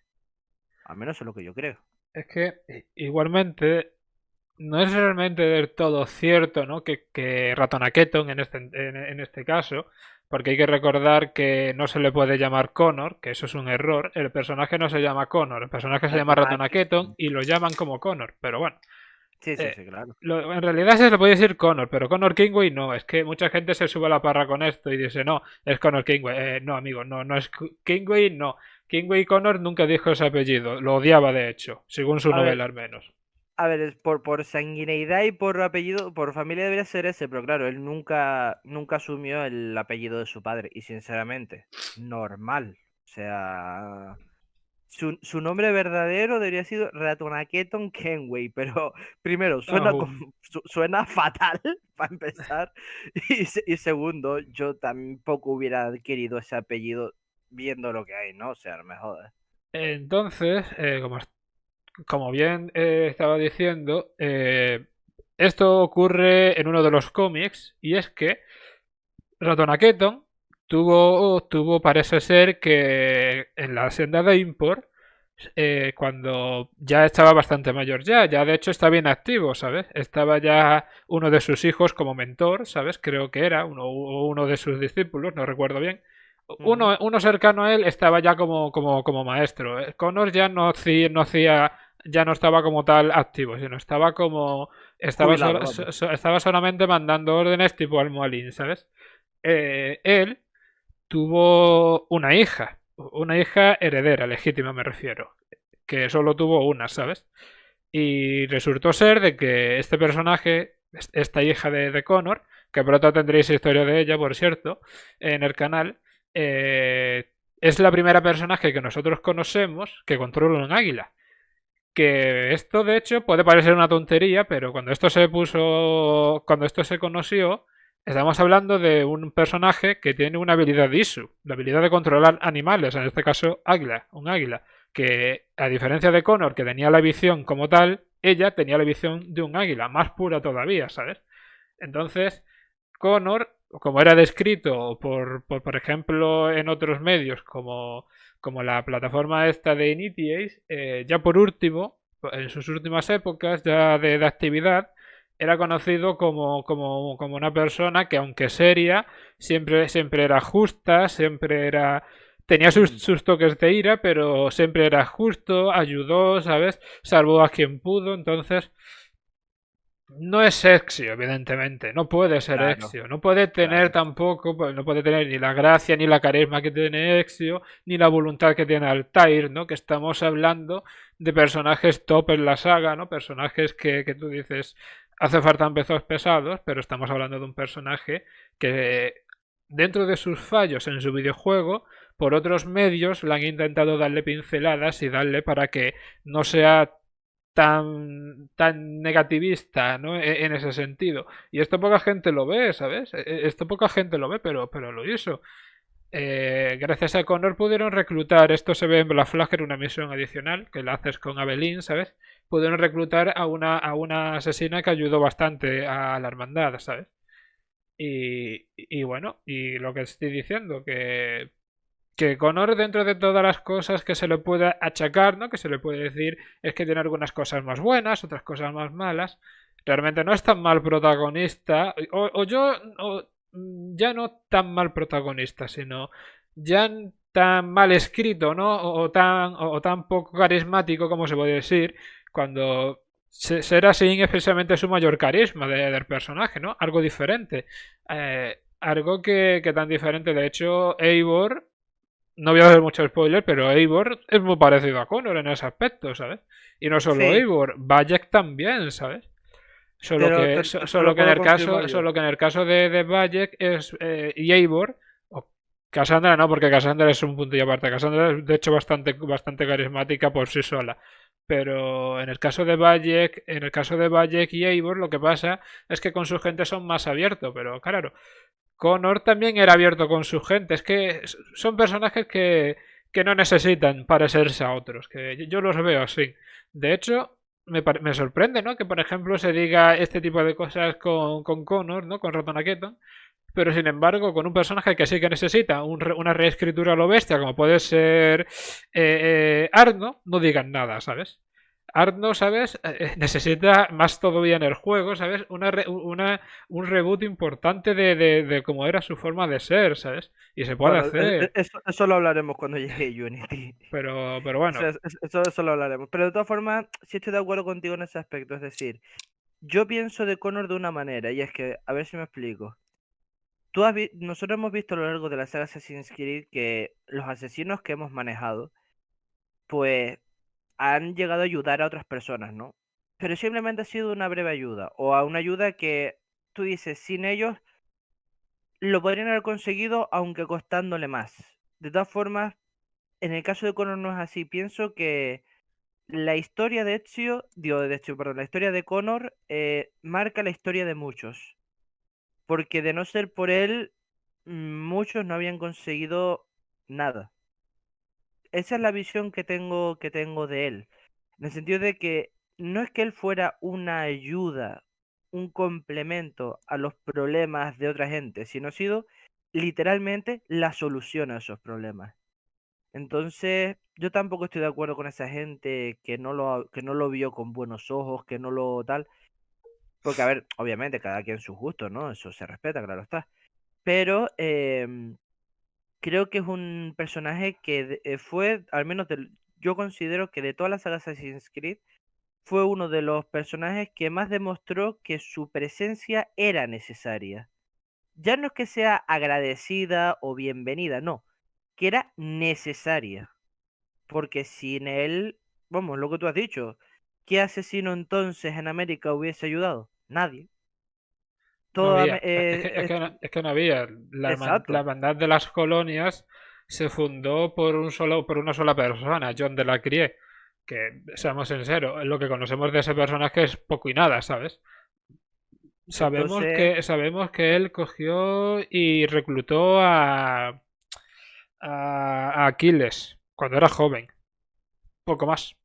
Al menos es lo que yo creo. Es que igualmente no es realmente del todo cierto, ¿no? Que Ratonaketon en este caso, porque hay que recordar que no se le puede llamar Connor, que eso es un error. El personaje no se llama Connor, el personaje se llama Ratonaketon y lo llaman como Connor, pero bueno. Sí, sí, eh, sí, claro. en realidad se le puede decir Connor, pero Connor Kingway no. Es que mucha gente se sube a la parra con esto y dice, no, es Connor Kingway. No, amigo, no es Kingway, no. Kingway Connor nunca dijo ese apellido, lo odiaba de hecho, según su A ver, novela al menos. a ver, por sanguineidad y por apellido, por familia debería ser ese, pero claro, él nunca asumió el apellido de su padre. Y sinceramente, normal. O sea, su nombre verdadero debería sido Ratonaketon Kenway, pero primero, Oh, suena fatal para empezar. Y segundo, yo tampoco hubiera adquirido ese apellido viendo lo que hay, ¿no? O sea, no me jodas. entonces, como bien estaba diciendo, esto ocurre en uno de los cómics y es que Ratonaketon parece ser que en la senda de Import, cuando ya estaba bastante mayor ya de hecho está bien activo, ¿sabes? Estaba ya uno de sus hijos como mentor, ¿sabes? Creo que era uno de sus discípulos, no recuerdo bien. Ujú. Uno cercano a él estaba ya como maestro. Connor ya no hacía, ya no estaba como tal activo, sino estaba como, Jubilado, vamos. estaba solamente mandando órdenes tipo Almohalín, ¿sabes? Él tuvo una hija heredera, legítima me refiero, que solo tuvo una, ¿sabes? Y resultó ser de que este personaje, esta hija de Connor, que pronto tendréis historia de ella, por cierto, en el canal, es la primera personaje que nosotros conocemos que controla un águila. Que esto, de hecho, puede parecer una tontería, pero cuando esto se conoció, estamos hablando de un personaje que tiene una habilidad de Isu, la habilidad de controlar animales, en este caso águila, un águila, que a diferencia de Connor, que tenía la visión como tal, ella tenía la visión de un águila, más pura todavía, ¿sabes? Entonces, Connor, como era descrito por ejemplo, en otros medios como la plataforma esta de Initiates, ya por último, en sus últimas épocas ya de actividad, era conocido como una persona que, aunque seria, siempre era justa, siempre era... Tenía Mm, sus toques de ira, pero siempre era justo, ayudó, ¿sabes? Salvó a quien pudo, entonces no es Ezio, evidentemente, no puede ser claro, Ezio, no puede tener claro. tampoco, pues, no puede tener ni la gracia ni la carisma que tiene Ezio, ni la voluntad que tiene Altair, ¿no? Que estamos hablando de personajes top en la saga, ¿no? Personajes que tú dices, hace falta pesos pesados, pero estamos hablando de un personaje que dentro de sus fallos en su videojuego, por otros medios le han intentado darle pinceladas y darle para que no sea tan negativista, ¿no? En ese sentido. Y esto poca gente lo ve, ¿sabes? Esto poca gente lo ve, pero lo hizo. Gracias a Connor pudieron reclutar, esto se ve en Black Flag, en una misión adicional que la haces con Evelyn, ¿sabes? Pudieron reclutar a una asesina que ayudó bastante a la hermandad, ¿sabes? Y bueno, y lo que estoy diciendo, que Connor, dentro de todas las cosas que se le puede achacar, ¿no? Que se le puede decir, es que tiene algunas cosas más buenas, otras cosas más malas. Realmente no es tan mal protagonista. Ya no tan mal protagonista, sino ya tan mal escrito, ¿no? O tan poco carismático, como se puede decir, cuando será sin expresamente su mayor carisma del personaje, ¿no? Algo diferente. Algo que tan diferente. De hecho, Eivor, no voy a hacer mucho spoiler, pero Eivor es muy parecido a Connor en ese aspecto, ¿sabes? Y no solo Sí, Eivor, Bayek también, ¿sabes? te Solo lo, que, te- so- te- te solo lo que en puedo el caso, confirmar yo. solo que en el caso de Bayek es y Eivor, o Cassandra no, porque Cassandra es un punto y aparte. Cassandra es de hecho bastante carismática por sí sola. Pero en el caso de Bayek y Eivor, lo que pasa es que con su gente son más abiertos, pero claro, Connor también era abierto con su gente. Es que son personajes que no necesitan parecerse a otros, que yo los veo así. De hecho, me sorprende, ¿no? Que, por ejemplo, se diga este tipo de cosas con Connor, ¿no? Con Ratona Keaton. Pero, sin embargo, con un personaje que sí que necesita una reescritura a lo bestia, como puede ser Arno, no digan nada, ¿sabes? Arno, ¿sabes? Necesita más todavía en el juego, ¿sabes? Un reboot importante de cómo era su forma de ser, ¿sabes? Y se puede Bueno, hacer. eso lo hablaremos cuando llegue Unity. Pero bueno, Eso lo hablaremos. Pero de todas formas, sí estoy de acuerdo contigo en ese aspecto. Es decir, yo pienso de Connor de una manera, y es que, a ver si me explico. Nosotros hemos visto a lo largo de la saga Assassin's Creed que los asesinos que hemos manejado, pues han llegado a ayudar a otras personas, ¿no? Pero simplemente ha sido una breve ayuda, o a una ayuda que tú dices, sin ellos lo podrían haber conseguido, aunque costándole más. De todas formas, en el caso de Connor no es así. Pienso que la historia de Ezio, perdón, la historia de Connor marca la historia de muchos. Porque de no ser por él, muchos no habían conseguido nada. Esa es la visión que tengo de él. En el sentido de que no es que él fuera una ayuda, un complemento a los problemas de otra gente, sino ha sido literalmente la solución a esos problemas. Entonces, yo tampoco estoy de acuerdo con esa gente que no lo vio con buenos ojos, que no lo tal. Porque, a ver, obviamente, cada quien sus gustos, ¿no? Eso se respeta, claro está. Pero creo que es un personaje que fue, al menos yo considero que de todas las sagas Assassin's Creed, fue uno de los personajes que más demostró que su presencia era necesaria. Ya no es que sea agradecida o bienvenida, no, que era necesaria. Porque sin él, vamos, lo que tú has dicho, ¿qué asesino entonces en América hubiese ayudado? Nadie. no Todo, había. Es que no había. La exacto. hermandad de las colonias se fundó por una sola persona, John de la Crie. Que, seamos sinceros, lo que conocemos de ese personaje es poco y nada, ¿sabes? Sabemos Entonces, que, sabemos que él cogió y reclutó a Aquiles cuando era joven. Poco más,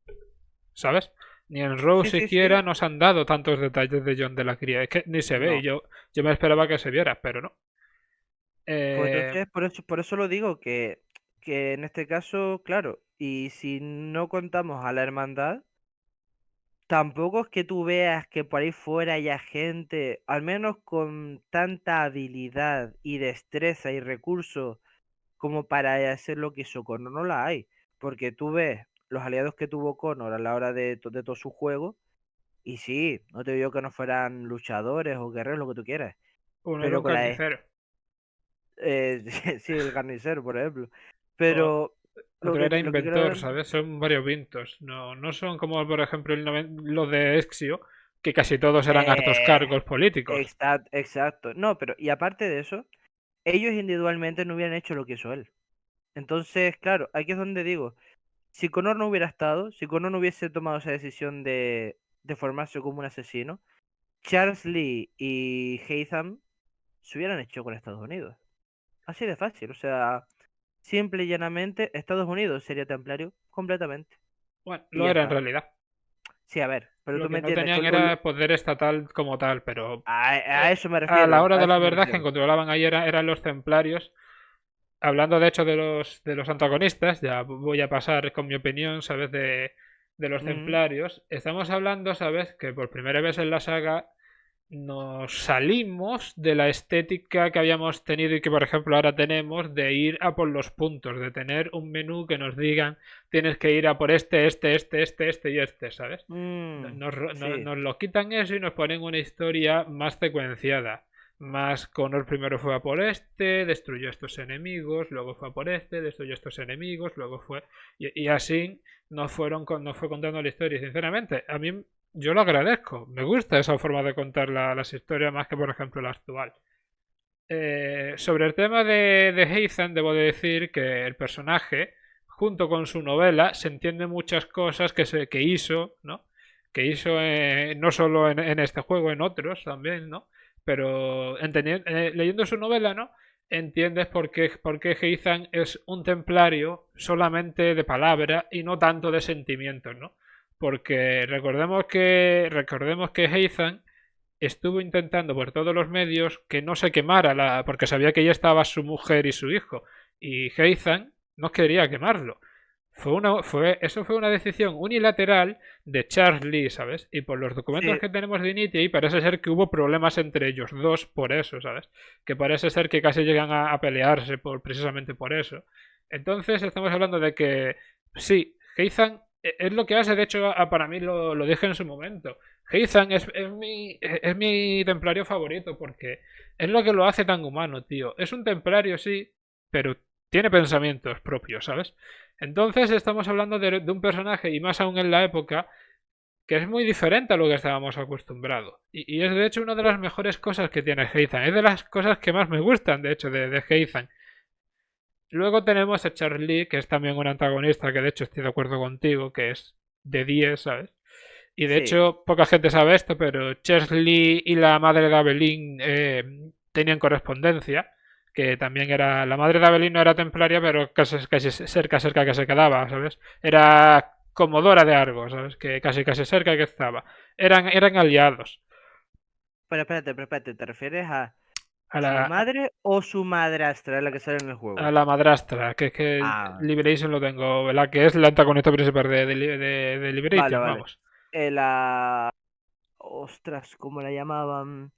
¿sabes? Ni en Rose sí, sí, siquiera sí. nos han dado tantos detalles de John de la Cría. Es que ni se ve. Y No. yo me esperaba que se viera, pero no. Pues Eh, entonces, por eso lo digo, que en este caso, claro, y si no contamos a la hermandad, tampoco es que tú veas que por ahí fuera haya gente, al menos con tanta habilidad y destreza y recursos como para hacer lo que hizo Connor, no la hay. Porque tú ves los aliados que tuvo Connor a la hora de todo su juego, y sí, no te digo que no fueran luchadores o guerreros, lo que tú quieras, uno era pero un con carnicero. sí, el carnicero, por ejemplo. O Pero lo otro que, era lo que inventor, quiero... ¿sabes? Son varios vintos. No, no son como, por ejemplo, los de Ezio, que casi todos eran hartos Eh, cargos políticos. exacto, exacto. No, pero y aparte de eso, ellos individualmente no hubieran hecho lo que hizo él. Entonces, claro, aquí es donde digo, si Connor no hubiera estado, si Connor no hubiese tomado esa decisión de formarse como un asesino, Charles Lee y Haytham se hubieran hecho con Estados Unidos. Así de fácil, o sea... simple y llanamente Estados Unidos sería templario completamente. Bueno, Y lo ya era en está. realidad. Sí, a ver, pero Lo tú me que no entiendes que tenían era poder estatal como tal, pero a eso me a la refiero, hora a de la eso me verdad quien refiero. controlaban ahí eran los templarios. Hablando de hecho de los antagonistas, ya voy a pasar con mi opinión, ¿sabes? De los Ujú. templarios. Estamos hablando, ¿sabes? Que por primera vez en la saga nos salimos de la estética que habíamos tenido y que por ejemplo ahora tenemos de ir a por los puntos, de tener un menú que nos digan tienes que ir a por este y este, ¿sabes? Mm, sí, Nos lo quitan eso y nos ponen una historia más secuenciada. Más Connor primero fue a por este, destruyó estos enemigos, luego fue a por este, destruyó estos enemigos, luego fue... Y así nos fue contando la historia. Y sinceramente, a mí yo lo agradezco. Me gusta esa forma de contar las historias más que, por ejemplo, la actual. Sobre el tema de Heathen, debo de decir que el personaje, junto con su novela, se entiende muchas cosas que hizo, ¿no? Que hizo no solo en este juego, en otros también, ¿no? Pero leyendo su novela, ¿no? Entiendes por qué Heathen es un templario solamente de palabra y no tanto de sentimientos, ¿no? Porque recordemos que Heathen estuvo intentando por todos los medios que no se quemara, porque sabía que ya estaba su mujer y su hijo. Y Heizan no quería quemarlo. Eso fue una decisión unilateral de Charles Lee, ¿sabes? Y por los documentos sí. que tenemos de Initi, parece ser que hubo problemas entre ellos dos por eso, ¿sabes? Que parece ser que casi llegan a pelearse precisamente por eso. Entonces estamos hablando de que sí, Heizan es lo que hace, de hecho, para mí lo dije en su momento. Heizan es mi templario favorito porque es lo que lo hace tan humano, tío. Es un templario, sí, pero tiene pensamientos propios, ¿sabes? Entonces estamos hablando de un personaje, y más aún en la época, que es muy diferente a lo que estábamos acostumbrados. Y es de hecho una de las mejores cosas que tiene Heizan. Es de las cosas que más me gustan, de hecho, de Heizan. Luego tenemos a Charlie, que es también un antagonista, que de hecho estoy de acuerdo contigo, que es de 10, ¿sabes? Y de Sí, hecho, poca gente sabe esto, pero Chesley y la madre de Abelín tenían correspondencia, que también era... La madre de Abelín no era templaria, pero casi cerca que se quedaba, ¿sabes? Era comodora de Argos, ¿sabes? Que casi cerca que estaba. Eran aliados. pero espérate, ¿te refieres a A su la, madre o su madrastra, la que sale en el a juego? la madrastra, que es que Ah, Liberation lo tengo, la que es la antagonista principal de vale, Liberation, vale. vamos. La... Ostras, ¿cómo la llamaban?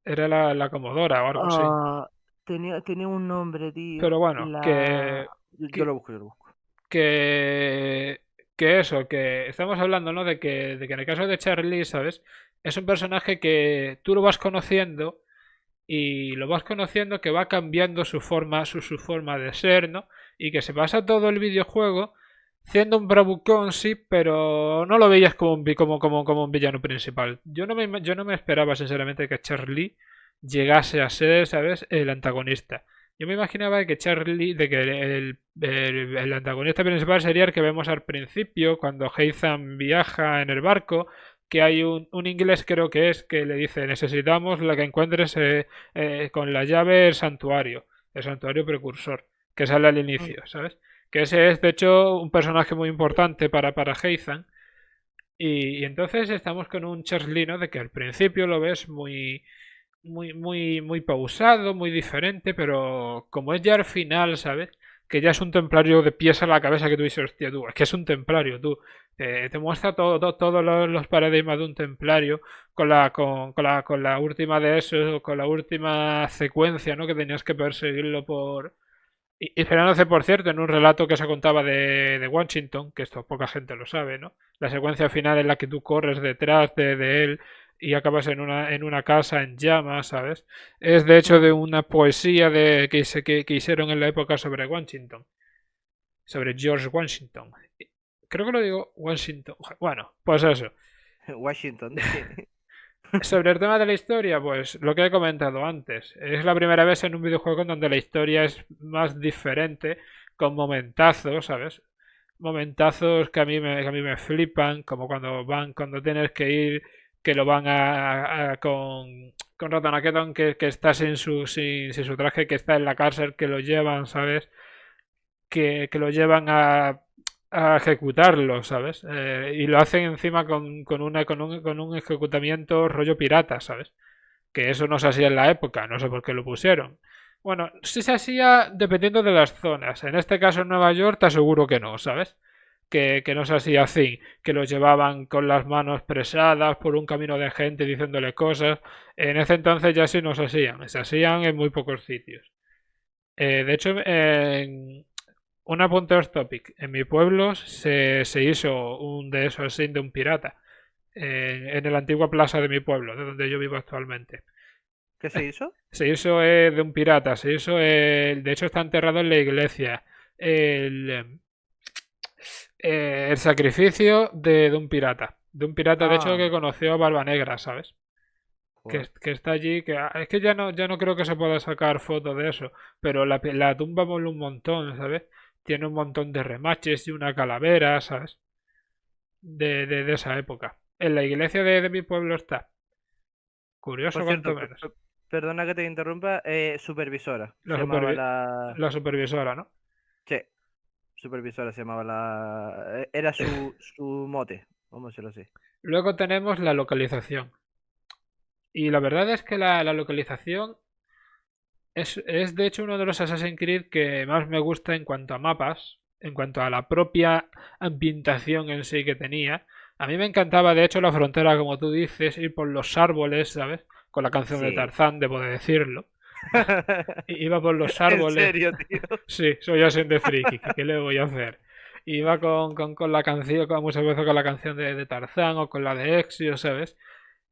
Era la comodora o algo así. Ah, tenía un nombre, Pero tío. bueno, La... Yo lo que, busco, yo lo busco. que, que eso, que estamos hablando, ¿no? De que en el caso de Charlie, ¿sabes? Es un personaje que tú lo vas conociendo y lo vas conociendo que va cambiando su forma de ser, ¿no? Y que se pasa todo el videojuego siendo un bravucón, sí, pero no lo veías como un villano principal. Yo no me esperaba, sinceramente, que Charlie llegase a ser, ¿sabes?, el antagonista. Yo me imaginaba que el antagonista principal sería el que vemos al principio, cuando Heizan viaja en el barco, que hay un inglés, creo que es, que le dice, necesitamos la que encuentres con la llave el santuario precursor, que sale al Mm. inicio, ¿sabes? Que ese es, de hecho, un personaje muy importante para Heizan. Y entonces estamos con un Cheslino de que al principio lo ves muy pausado, muy diferente, pero como es ya al final, ¿sabes? Que ya es un templario de pies a la cabeza que tú dices, hostia, tú, es que es un templario, tú. Te muestra todos los paradigmas de un templario con la última de eso, con la última secuencia, ¿no? Que tenías que perseguirlo inspirándose, por cierto, en un relato que se contaba de Washington, que esto poca gente lo sabe, ¿no? La secuencia final en la que tú corres detrás de él y acabas en una casa en llamas, ¿sabes? Es de hecho de Mm. una poesía que hicieron en la época sobre Washington, sobre George Washington. Creo que lo digo Washington. Bueno, pues eso. Washington, sí. Sobre el tema de la historia, pues lo que he comentado antes. Es la primera vez en un videojuego en donde la historia es más diferente, con momentazos, ¿sabes? Momentazos que a mí me flipan, como cuando tienes que ir, que lo van con Ratonaketon que está sin su traje, que está en la cárcel, que lo llevan, ¿sabes? que lo llevan a ejecutarlo, ¿sabes? Y lo hacen encima con un ejecutamiento rollo pirata, ¿sabes? Que eso no se hacía en la época, no sé por qué lo pusieron. Bueno, sí se hacía dependiendo de las zonas. En este caso en Nueva York te aseguro que no, ¿sabes? Que no se hacía así, que los llevaban con las manos presadas por un camino de gente diciéndole cosas. En ese entonces ya sí no se hacían en muy pocos sitios. De hecho, en una punto off topic, en mi pueblo se hizo un de esos así de un pirata, en la antigua plaza de mi pueblo, de donde yo vivo actualmente. ¿Qué se hizo? Se hizo de un pirata, se hizo, de hecho está enterrado en la iglesia, el, el sacrificio de un pirata de hecho Ah, que conoció a Barba Negra, ¿sabes? joder. Que está allí, es que ya no creo que se pueda sacar fotos de eso, pero la tumba mola un montón, ¿sabes? Tiene un montón de remaches y una calavera, ¿sabes? De esa época. En la iglesia de mi pueblo está. Por Curioso cierto, cuanto menos. perdona que te interrumpa, supervisora. La, Se llamaba la... la supervisora, ¿no? Sí, supervisora se llamaba la... Era su mote, vamos a decirlo así. Luego tenemos la localización. Y la verdad es que la localización es de hecho uno de los Assassin's Creed que más me gusta en cuanto a mapas, en cuanto a la propia ambientación en sí que tenía. A mí me encantaba de hecho la frontera, como tú dices, ir por los árboles, ¿sabes? Con la canción de Sí. Tarzán, debo de decirlo. Iba por los En árboles. serio, tío. Sí, soy así de friki, ¿qué le voy a hacer? Iba con la canción, muchas veces con la canción de Tarzán o con la de Exio, ¿sabes?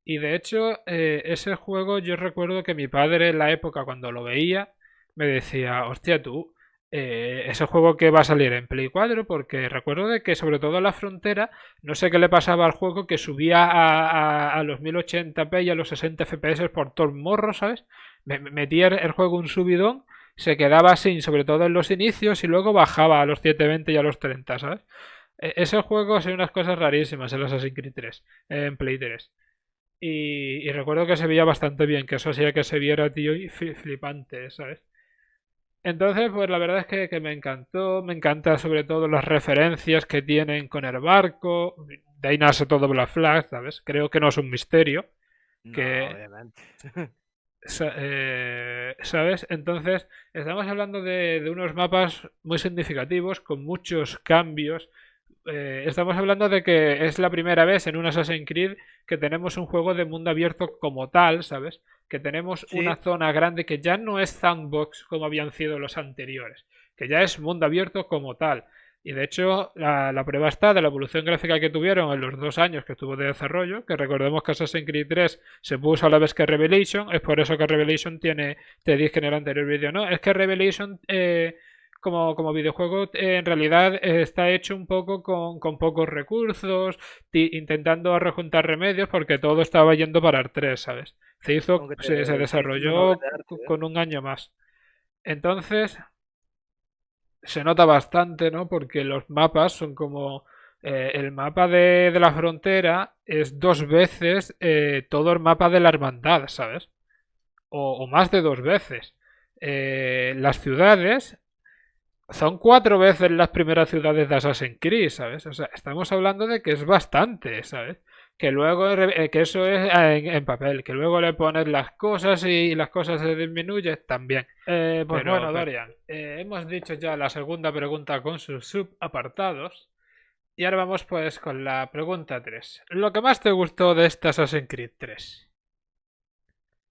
Y de hecho, ese juego yo recuerdo que mi padre en la época cuando lo veía me decía, hostia tú, ese juego que va a salir en Play 4, porque recuerdo de que sobre todo en la frontera, no sé qué le pasaba al juego que subía a los 1080p y a los 60 FPS por todo el morro, ¿sabes? Metía el juego un subidón, se quedaba así, sobre todo en los inicios, y luego bajaba a los 720 y a los 30, ¿sabes? Ese juego hace unas cosas rarísimas en Assassin's Creed 3, en Play 3. Y recuerdo que se veía bastante bien, que eso hacía que se viera, tío, y flipante, ¿sabes? Entonces, pues la verdad es que me encantó, me encanta sobre todo las referencias que tienen con el barco, de ahí nace todo Black Flag, ¿sabes? Creo que no es un misterio, No, que, obviamente. ¿sabes? Entonces, estamos hablando de unos mapas muy significativos, con muchos cambios. Estamos hablando de que es la primera vez en un Assassin's Creed que tenemos un juego de mundo abierto como tal, ¿sabes? Que tenemos una Sí, zona grande que ya no es sandbox como habían sido los anteriores, que ya es mundo abierto como tal. Y de hecho, la prueba está de la evolución gráfica que tuvieron en los 2 años que estuvo de desarrollo, que recordemos que Assassin's Creed 3 se puso a la vez que Revelation, es por eso que Revelation tiene, te dije en el anterior vídeo, ¿no? Es que Revelation como videojuego en realidad está hecho un poco con pocos recursos, intentando rejuntar remedios porque todo estaba yendo para el 3, ¿sabes? aunque Se sigue siendo una obra desarrolló de arte, ¿eh? con un año más. Entonces, se nota bastante, ¿no? Porque los mapas son como... el mapa de la frontera es 2 veces todo el mapa de la hermandad, ¿sabes? O más de 2 veces. Las ciudades son 4 veces las primeras ciudades de Assassin's Creed, ¿sabes? O sea, estamos hablando de que es bastante, ¿sabes? Que luego, que eso es en papel, que luego le pones las cosas y las cosas se disminuyen también. Pues bueno, Dorian, hemos dicho ya la segunda pregunta con sus subapartados. Y ahora vamos pues con la pregunta 3. ¿Lo que más te gustó de esta Assassin's Creed 3?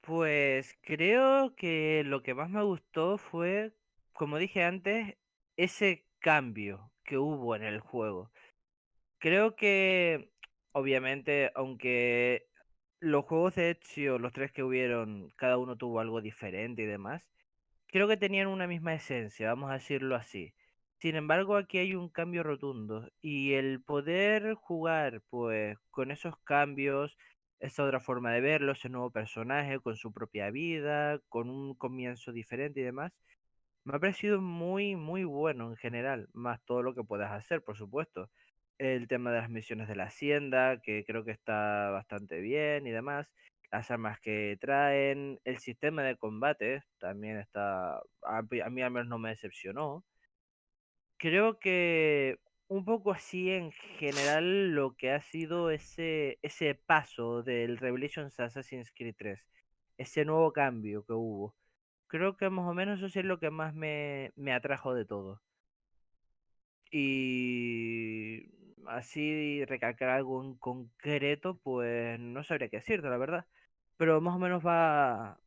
Pues creo que lo que más me gustó fue, como dije antes, ese cambio que hubo en el juego. Creo que, obviamente, aunque los juegos de Ezio, los tres que hubieron, cada uno tuvo algo diferente y demás, creo que tenían una misma esencia, vamos a decirlo así. Sin embargo, aquí hay un cambio rotundo y el poder jugar pues con esos cambios, esa otra forma de verlo, ese nuevo personaje con su propia vida, con un comienzo diferente y demás, me ha parecido muy, muy bueno en general, más todo lo que puedas hacer, por supuesto. El tema de las misiones de la hacienda, que creo que está bastante bien y demás. Las armas que traen, el sistema de combate también está, a mí al menos no me decepcionó. creo que un poco así en general lo que ha sido ese paso del Revelations a Assassin's Creed 3, ese nuevo cambio que hubo. Creo que más o menos eso sí es lo que más me atrajo de todo. Y así recalcar algo en concreto, pues no sabría qué decirte, la verdad. Pero más o menos va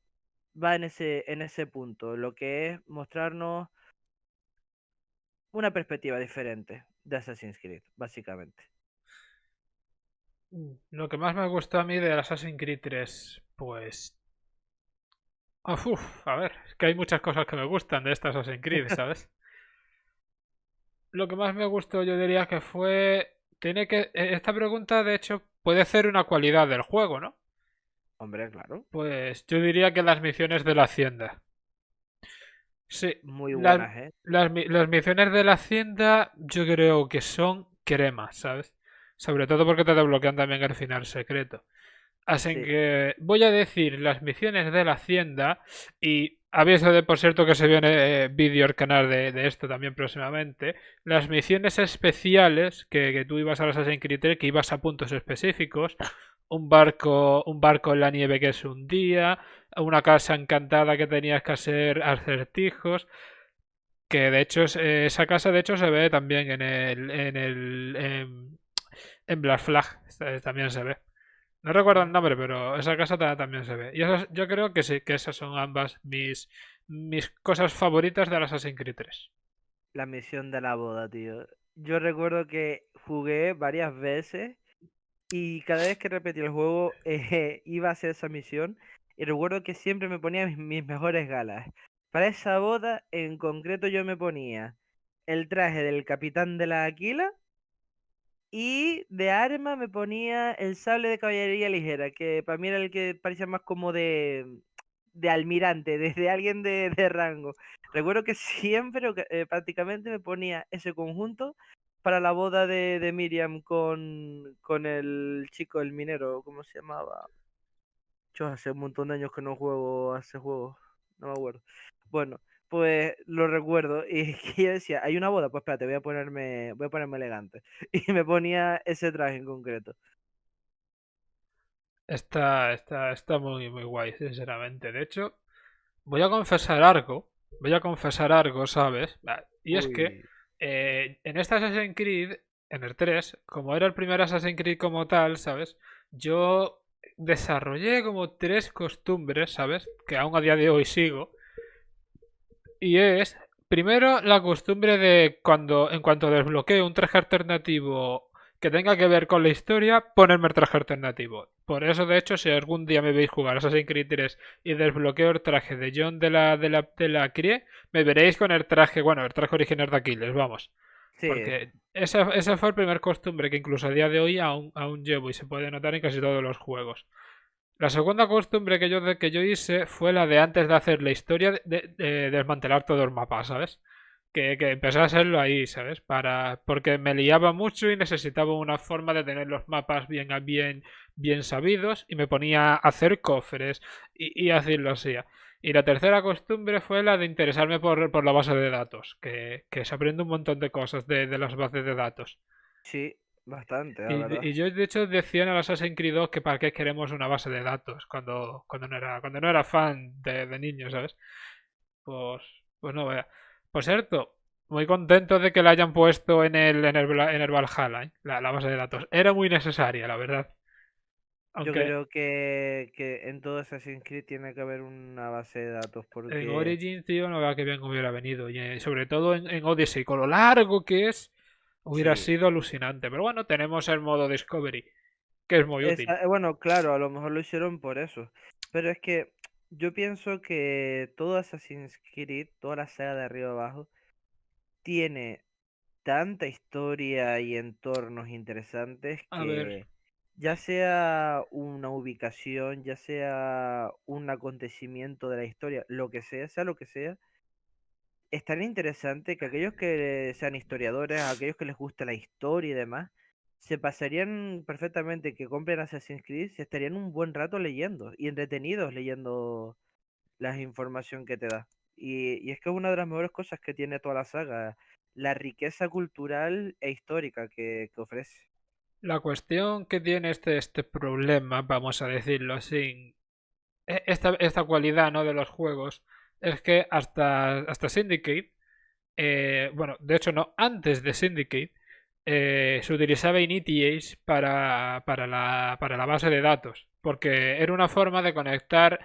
en ese punto, lo que es mostrarnos una perspectiva diferente de Assassin's Creed, básicamente. Lo que más me gustó a mí de Assassin's Creed 3, pues... a ver, es que hay muchas cosas que me gustan de esta Assassin's Creed, ¿sabes? Lo que más me gustó yo diría que fue... Esta pregunta, de hecho, puede ser una cualidad del juego, ¿no? Hombre, claro, Pues yo diría que las misiones de la hacienda. Sí, muy las, buenas, ¿eh? las misiones de la hacienda yo creo que son crema, ¿sabes? Sobre todo porque te desbloquean también el final secreto. Así Sí, que voy a decir las misiones de la hacienda y aviso de por cierto que se viene vídeo al canal de esto también próximamente. Las misiones especiales que tú ibas a las Assassin's Creed 3, que ibas a puntos específicos, un barco en la nieve que se hundía, una casa encantada que tenías que hacer acertijos, que de hecho esa casa de hecho se ve también en Black Flag, también se ve. No recuerdo el ujú. nombre, pero esa casa también se ve. Y yo creo que sí, que esas son ambas mis cosas favoritas de Assassin's Creed 3. La misión de la boda, tío. Yo recuerdo que jugué varias veces y cada vez que repetía el juego iba a hacer esa misión y recuerdo que siempre me ponía mis mejores galas. Para esa boda en concreto yo me ponía el traje del capitán de la Aquila y de arma me ponía el sable de caballería ligera, que para mí era el que parecía más como de almirante, de alguien de rango. Recuerdo que siempre, prácticamente me ponía ese conjunto para la boda de Miriam con el chico, el minero, ¿cómo se llamaba? Yo hace un montón de años que no juego a ese juego, no me acuerdo. Bueno, pues lo recuerdo y que yo decía, hay una boda, pues espérate, voy a ponerme elegante. Y me ponía ese traje en concreto. Está muy, muy guay, sinceramente. De hecho, voy a confesar algo, ¿sabes? Y es que Uy, en este Assassin's Creed, en el 3, como era el primer Assassin's Creed como tal, ¿sabes? Yo desarrollé como tres costumbres, ¿sabes? Que aún a día de hoy sigo. Y es, primero, la costumbre de en cuanto desbloqueo un traje alternativo que tenga que ver con la historia, ponerme el traje alternativo. Por eso, de hecho, si algún día me veis jugar Assassin's Creed 3 y desbloqueo el traje de John de la Crie, me veréis con el traje, bueno, el traje original de Aquiles, vamos. sí, Porque esa fue el primer costumbre que incluso a día de hoy aún llevo y se puede notar en casi todos los juegos. La segunda costumbre que yo hice fue la de antes de hacer la historia de desmantelar todo el mapa, ¿sabes? Que empecé a hacerlo ahí, ¿sabes? Porque me liaba mucho y necesitaba una forma de tener los mapas bien sabidos y me ponía a hacer cofres y hacerlo así. Y la tercera costumbre fue la de interesarme por la base de datos, que se aprende un montón de cosas de las bases de datos. sí, bastante, la verdad. Y yo de hecho decía en el Assassin's Creed 2 que para qué queremos una base de datos cuando no era fan de niños, ¿sabes? Pues, pues no vea. Por cierto, muy contento de que la hayan puesto en el Valhalla, ¿eh? La base de datos. Era muy necesaria, la verdad. Yo Aunque creo que en todo Assassin's Creed tiene que haber una base de datos en porque Origins, tío, no vea que bien hubiera venido. Y sobre todo en Odyssey, con lo largo que es, hubiera sí. sido alucinante. Pero bueno, tenemos el modo Discovery, que es muy útil. Bueno, claro, a lo mejor lo hicieron por eso. Pero es que yo pienso que todo Assassin's Creed, toda la saga de arriba abajo, tiene tanta historia y entornos interesantes A ver, que ya sea una ubicación, ya sea un acontecimiento de la historia, lo que sea lo que sea, es tan interesante que aquellos que sean historiadores, aquellos que les guste la historia y demás, se pasarían perfectamente que compren Assassin's Creed, se estarían un buen rato leyendo y entretenidos leyendo la información que te da. Y es que es una de las mejores cosas que tiene toda la saga. la riqueza cultural e histórica que ofrece. La cuestión que tiene este problema, vamos a decirlo así, esta cualidad, ¿no?, de los juegos, es que hasta Syndicate, bueno, de hecho no, antes de Syndicate, se utilizaba Initiates para la base de datos, porque era una forma de conectar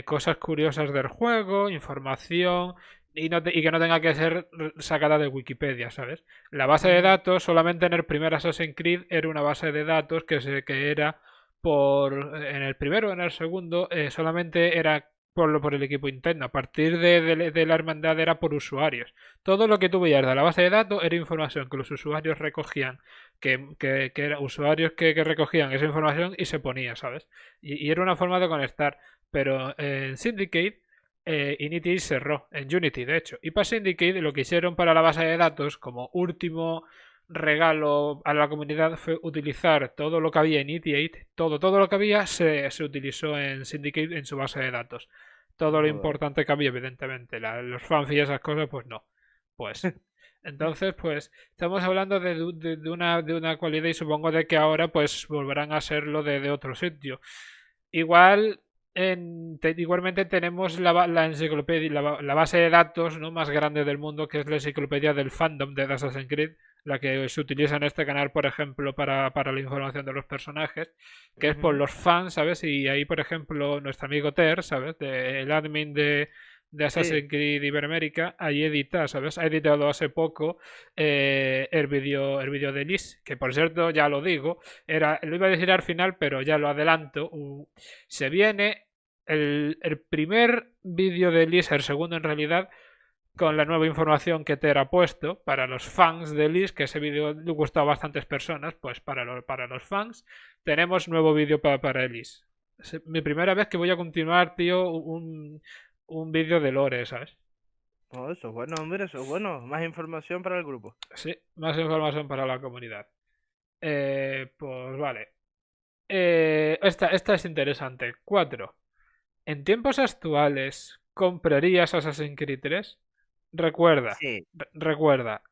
cosas curiosas del juego, información, y que no tenga que ser sacada de Wikipedia, ¿sabes? La base de Ujú. datos, solamente en el primer Assassin's Creed era una base de datos que era en el primero o en el segundo, solamente era por el equipo interno. A partir de la hermandad era por usuarios. Todo lo que tú veías de la base de datos era información que los usuarios recogían, que eran usuarios que recogían esa información y se ponía, ¿sabes? Y era una forma de conectar. Pero en Syndicate, Unity cerró, en Unity de hecho. Y para Syndicate lo que hicieron para la base de datos como último regalo a la comunidad fue utilizar todo lo que había en ET8, todo lo que había se utilizó en Syndicate en su base de datos. Todo lo Joder. importante cambió, evidentemente. Los fanfics y esas cosas, pues no. Pues. Entonces, pues, estamos hablando de una cualidad y supongo de que ahora, pues, volverán a serlo de otro sitio. Igual, igualmente tenemos la enciclopedia, la base de datos, ¿no?, más grande del mundo, que es la enciclopedia del fandom de Assassin's Creed, la que se utiliza en este canal, por ejemplo, para la información de los personajes, que es por Ujú. los fans, ¿sabes? Y ahí, por ejemplo, nuestro amigo Ter, ¿sabes? El admin de Sí, Assassin's Creed Iberoamérica, ahí edita, ¿sabes? Ha editado hace poco el vídeo de Liz, que por cierto, ya lo digo, lo iba a decir al final, pero ya lo adelanto. Se viene el primer vídeo de Liz, el segundo en realidad, con la nueva información que Ter ha puesto para los fans de Liz, que ese vídeo le gustó a bastantes personas, pues para los fans tenemos nuevo vídeo para Liz. Es mi primera vez que voy a continuar, tío, un vídeo de Lore, ¿sabes? oh, eso es bueno, hombre, eso es bueno. Más información para el grupo. Sí, más información para la comunidad. Pues vale. Esta es interesante. 4. ¿En tiempos actuales comprarías Assassin's Creed 3? Recuerda, Sí, recuerda.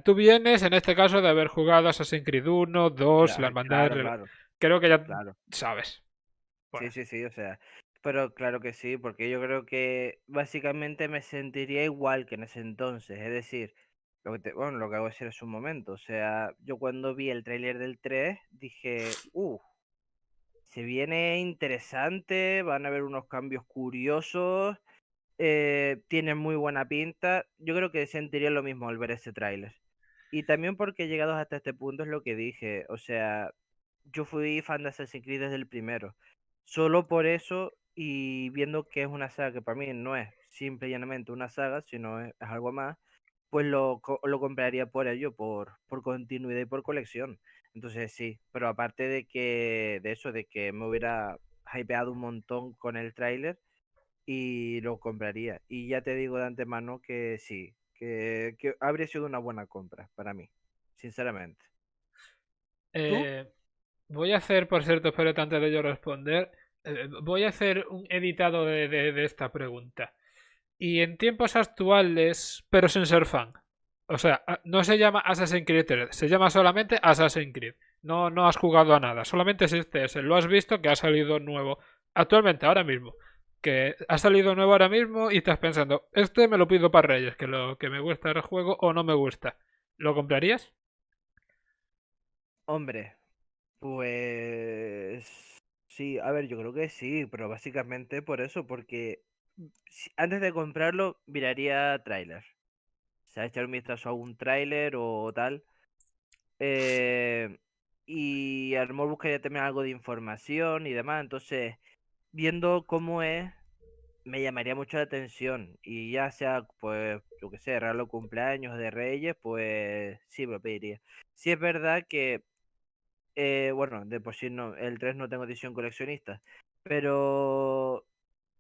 Tú vienes, en este caso, de haber jugado Assassin's Creed 1, 2, la claro, hermandad. claro, claro, Creo que ya claro. sabes. Sí, Pues, sí, sí, o sea, pero claro que sí, porque yo creo que básicamente me sentiría igual que en ese entonces, es decir, bueno, lo que hago es en su momento, o sea, yo cuando vi el tráiler del 3 dije, se viene interesante, van a haber unos cambios curiosos, tiene muy buena pinta, yo creo que sentiría lo mismo al ver ese tráiler. Y también porque llegados hasta este punto es lo que dije, o sea, yo fui fan de Assassin's Creed desde el primero. Solo por eso y viendo que es una saga que para mí no es simple y llanamente una saga, sino es algo más, pues lo compraría por ello, por continuidad y por colección. Entonces sí, pero aparte de eso, de que me hubiera hypeado un montón con el tráiler y lo compraría. Y ya te digo de antemano que sí, que habría sido una buena compra para mí, sinceramente. ¿Tú? eh, voy a hacer, por cierto, espérate antes de yo responder. Voy a hacer un editado de esta pregunta. Y en tiempos actuales, pero sin ser fan. O sea, no se llama Assassin's Creed 3, se llama solamente Assassin's Creed. No, no has jugado a nada, solamente existe ese. Lo has visto que ha salido nuevo actualmente, ahora mismo. Que ha salido nuevo ahora mismo y estás pensando, este me lo pido para Reyes, que me gusta el juego o no me gusta. ¿Lo comprarías? Hombre, pues sí, a ver, yo creo que sí, pero básicamente por eso, porque antes de comprarlo miraría tráiler. O sea, echar un vistazo a un tráiler o tal. eh, y a lo mejor buscaría también algo de información y demás. Entonces, viendo cómo es, me llamaría mucho la atención. Y ya sea, pues, yo qué sé, regalo de cumpleaños de Reyes, pues sí me lo pediría. Sí es verdad que, bueno, de por sí no, el 3 no tengo edición coleccionista, pero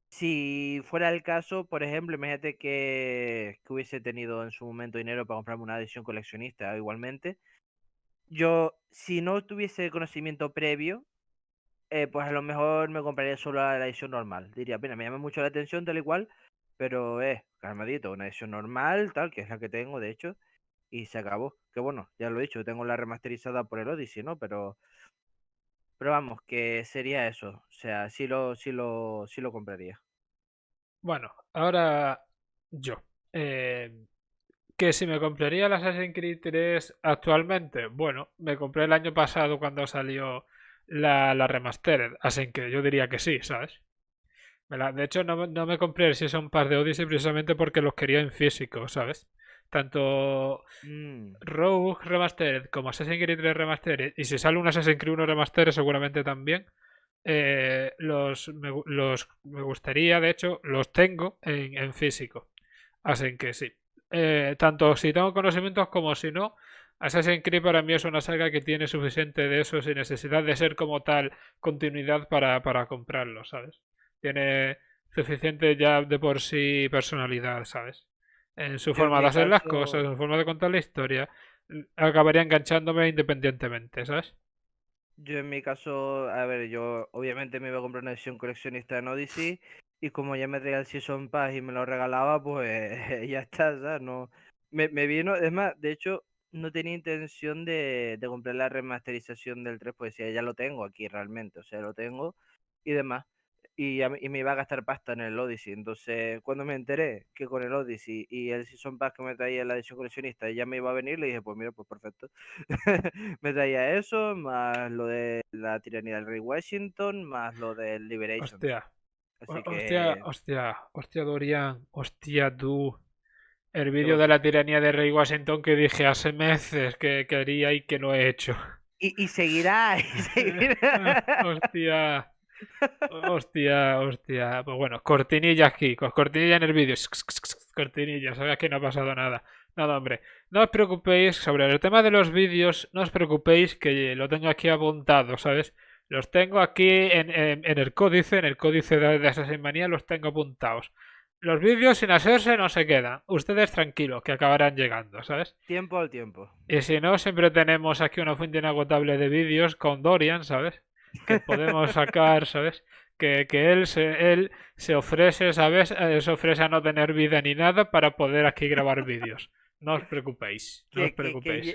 si fuera el caso, por ejemplo, imagínate que hubiese tenido en su momento dinero para comprarme una edición coleccionista igualmente. Yo, si no tuviese conocimiento previo, pues a lo mejor me compraría solo la edición normal. Diría, mira, me llama mucho la atención tal y cual, pero calmadito, una edición normal, tal, que es la que tengo, de hecho. y se acabó. Que bueno, ya lo he dicho, tengo la remasterizada por el Odyssey, ¿no? Pero vamos, que sería eso. O sea, sí lo compraría. Bueno, ahora yo. Eh, que si me compraría el Assassin's Creed 3 actualmente, bueno, me compré el año pasado cuando salió la Remastered, así que yo diría que sí, ¿sabes? De hecho, no me compré el Season Pass de Odyssey precisamente porque los quería en físico, ¿sabes? Tanto Mm, Rogue Remastered como Assassin's Creed 3 Remastered, y si sale un Assassin's Creed 1 Remastered seguramente también, me gustaría, de hecho, los tengo en físico. Así que sí. Tanto si tengo conocimientos como si no, Assassin's Creed para mí es una saga que tiene suficiente de eso sin necesidad de ser como tal continuidad para comprarlo, ¿sabes? Tiene suficiente ya de por sí personalidad, ¿sabes? En su yo en forma de mi hacer las cosas, caso, en su forma de contar la historia, acabaría enganchándome independientemente, ¿sabes? a ver, yo obviamente me iba a comprar una edición coleccionista en Odyssey y como ya me traía el Season Pass y me lo regalaba, pues ya está, ¿sabes? No, me vino, es más, de hecho, no tenía intención de comprar la remasterización del 3 pues ya lo tengo aquí realmente, o sea, lo tengo y demás. Y me iba a gastar pasta en el Odyssey. Entonces, cuando me enteré que con el Odyssey y el Season Pass que me traía la edición coleccionista ya me iba a venir, le dije, pues mira, pues perfecto. Me traía eso, más lo de la tiranía del rey Washington, más lo del Liberations. Hostia, Así hostia, que, hostia, hostia, Dorian, hostia, tú. El ¿qué vídeo de pasó? la tiranía de Rey Washington que dije hace meses que quería y que no he hecho. Y seguirá, y seguirá. Hostia, hostia, hostia. Pues bueno, cortinilla aquí, cortinilla en el vídeo. Cortinilla, sabes que no ha pasado nada. Nada, hombre. No os preocupéis sobre el tema de los vídeos, no os preocupéis que lo tengo aquí apuntado, ¿sabes? Los tengo aquí en el códice de Assassin's Manía los tengo apuntados. Los vídeos sin hacerse no se quedan. Ustedes tranquilos, que acabarán llegando, ¿sabes? Tiempo al tiempo. Y si no, siempre tenemos aquí una fuente inagotable de vídeos con Dorian, ¿sabes? Que podemos sacar, ¿sabes? Que él se ofrece, ¿sabes? Se ofrece a no tener vida ni nada para poder aquí grabar vídeos. No os preocupéis, no os Que preocupéis.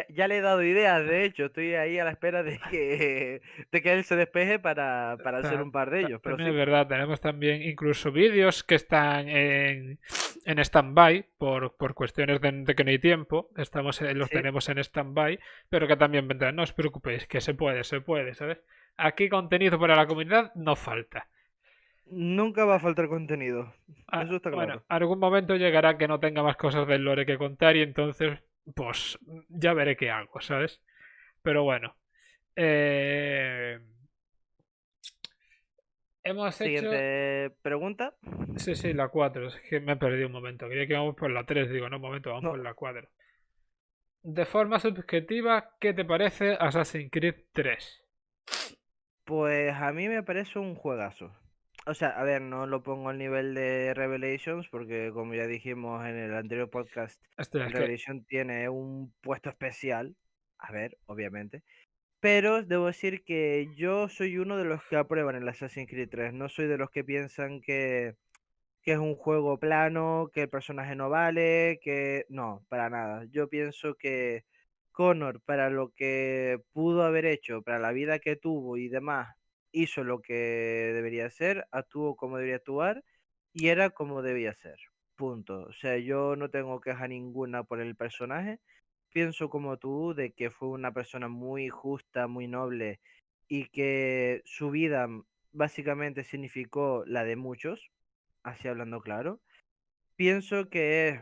ya le he dado ideas, de hecho, estoy ahí a la espera de que él se despeje para hacer un par de ellos, pero También es sí, verdad, tenemos también incluso vídeos que están en stand-by por cuestiones de que no hay tiempo. Los sí, tenemos en stand-by, pero que también vendrán. No os preocupéis, que se puede, ¿sabes? Aquí contenido para la comunidad no falta. nunca va a faltar contenido, eso está Bueno, claro. algún momento llegará que no tenga más cosas del lore que contar y entonces, pues, ya veré qué hago, ¿sabes? Pero bueno, eh, hemos hecho. Siguiente pregunta. Sí, sí, la 4. Es que me he perdido un momento. Quería que vamos por la 3. Digo, no, un momento, vamos No, por la 4. De forma subjetiva, ¿qué te parece Assassin's Creed 3? pues a mí me parece un juegazo. O sea, a ver, no lo pongo al nivel de Revelations porque como ya dijimos en el anterior podcast, Este el es que. Revelation tiene un puesto especial. A ver, obviamente. Pero debo decir que yo soy uno de los que aprueban el Assassin's Creed 3. No soy de los que piensan que es un juego plano, que el personaje no vale, que... No, para nada. Yo pienso que Connor, para lo que pudo haber hecho, para la vida que tuvo y demás, hizo lo que debería hacer, actuó como debería actuar y era como debía ser. Punto. O sea, yo no tengo queja ninguna por el personaje. Pienso como tú de que fue una persona muy justa, muy noble y que su vida básicamente significó la de muchos, así hablando claro. Pienso que es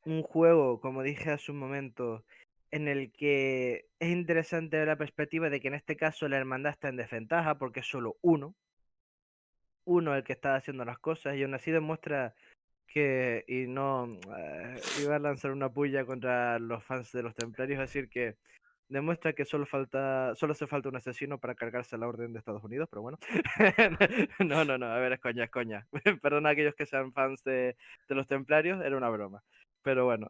un juego, como dije hace un momento, en el que es interesante ver la perspectiva de que en este caso la hermandad está en desventaja porque es solo uno el que está haciendo las cosas y aún así demuestra que, y no, iba a lanzar una puya contra los fans de los templarios, es decir, que demuestra que solo hace falta un asesino para cargarse la orden de Estados Unidos, pero bueno. No, no, no, a ver, es coña, es coña. Perdona a aquellos que sean fans de los templarios, era una broma. Pero bueno,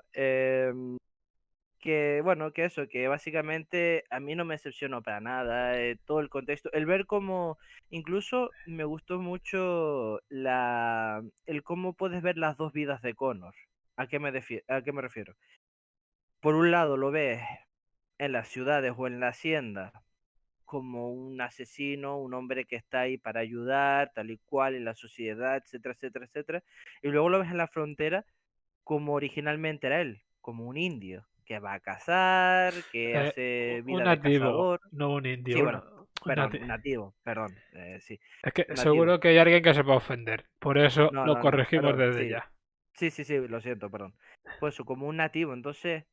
que bueno, que eso, que básicamente a mí no me decepcionó para nada todo el contexto. El ver cómo, incluso me gustó mucho el cómo puedes ver las dos vidas de Connor. ¿A qué me refiero? por un lado lo ves en las ciudades o en la hacienda como un asesino, un hombre que está ahí para ayudar, tal y cual, en la sociedad, etcétera, etcétera, etcétera. Y luego lo ves en la frontera como originalmente era él, como un indio, que va a cazar, que hace Un vida de nativo, cazador. no un Sí, indio. bueno, Un perdón, un nativo, perdón, sí, Es que un nativo. seguro que hay alguien que se va a ofender. Por eso No, lo no, no, corregimos perdón, desde sí, ya. sí, sí, sí, lo siento, perdón. Pues eso, como un nativo, entonces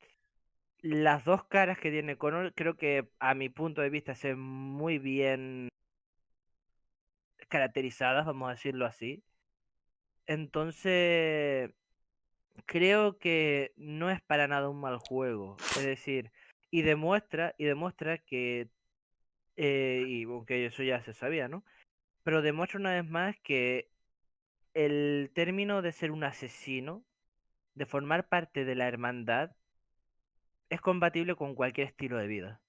las dos caras que tiene Connor creo que a mi punto de vista se ven muy bien caracterizadas, vamos a decirlo así. Entonces, creo que no es para nada un mal juego. Es decir, y demuestra que, y aunque eso ya se sabía, ¿no? Pero demuestra una vez más que el término de ser un asesino, de formar parte de la hermandad, es compatible con cualquier estilo de vida.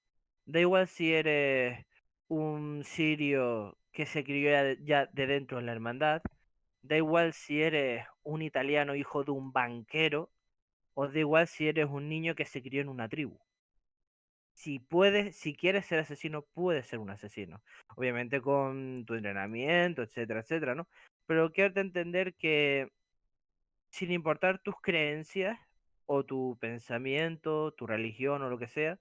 Da igual si eres un sirio que se crió ya de dentro de la hermandad, da igual si eres un italiano hijo de un banquero, o da igual si eres un niño que se crió en una tribu. Si quieres ser asesino, puedes ser un asesino. Obviamente con tu entrenamiento, etcétera, etcétera, ¿no? Pero quiero entender que sin importar tus creencias o tu pensamiento, tu religión o lo que sea,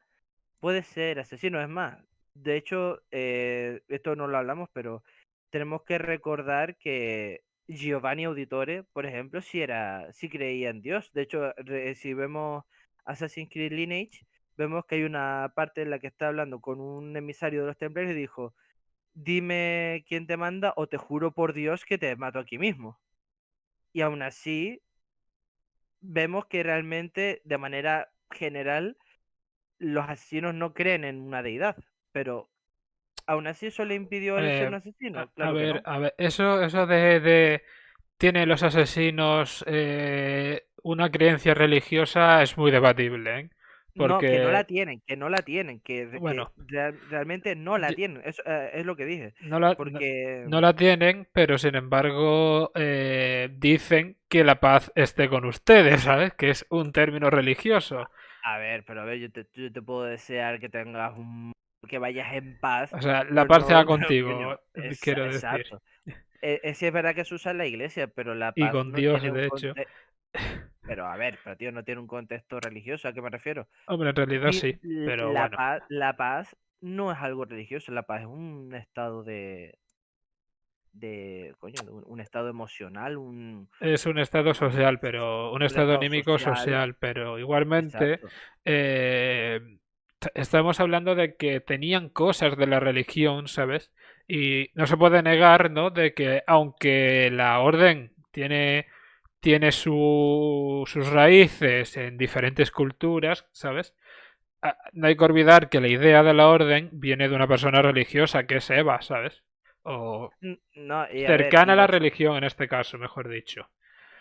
puede ser asesino. Es más, de hecho, esto no lo hablamos, pero tenemos que recordar que Giovanni Auditore, por ejemplo, sí creía en Dios. De hecho, si vemos Assassin's Creed Lineage, vemos que hay una parte en la que está hablando con un emisario de los templarios y dijo, dime quién te manda o te juro por Dios que te mato aquí mismo. Y aún así, vemos que realmente, de manera general, los asesinos no creen en una deidad, pero aún así eso le impidió a él ser un asesino, claro que no. A ver, eso de ¿tienen los asesinos una creencia religiosa? Es muy debatible, ¿eh? No, que no la Porque, tienen, que no la tienen, que bueno, realmente no la ye- tienen, eso es lo que dije, no la, no, porque, no la tienen, pero sin embargo dicen que la paz esté con ustedes, ¿sabes? Que es un término religioso. a ver, pero a ver, yo te puedo desear que tengas que vayas en paz, O sea, la pero paz sea no, pero coño, contigo, quiero decir. exacto. Sí es verdad que se usa en la iglesia, pero la Y paz con no Dios, tiene un de hecho. contexto, pero a ver, pero tío, no tiene un contexto religioso, ¿a qué me refiero? Hombre, en realidad sí, pero La bueno. paz, la paz no es algo religioso, la paz es un estado coño, un estado emocional, Es un estado social, pero un un estado estado anímico social, social, pero igualmente exacto. eh, estamos hablando de que tenían cosas de la religión, ¿sabes? Y no se puede negar, ¿no? De que aunque la orden tiene sus raíces en diferentes culturas, ¿sabes? No hay que olvidar que la idea de la orden viene de una persona religiosa, que es Eva, ¿sabes? O No, y a ver, cercana a la religión en este caso, mejor dicho.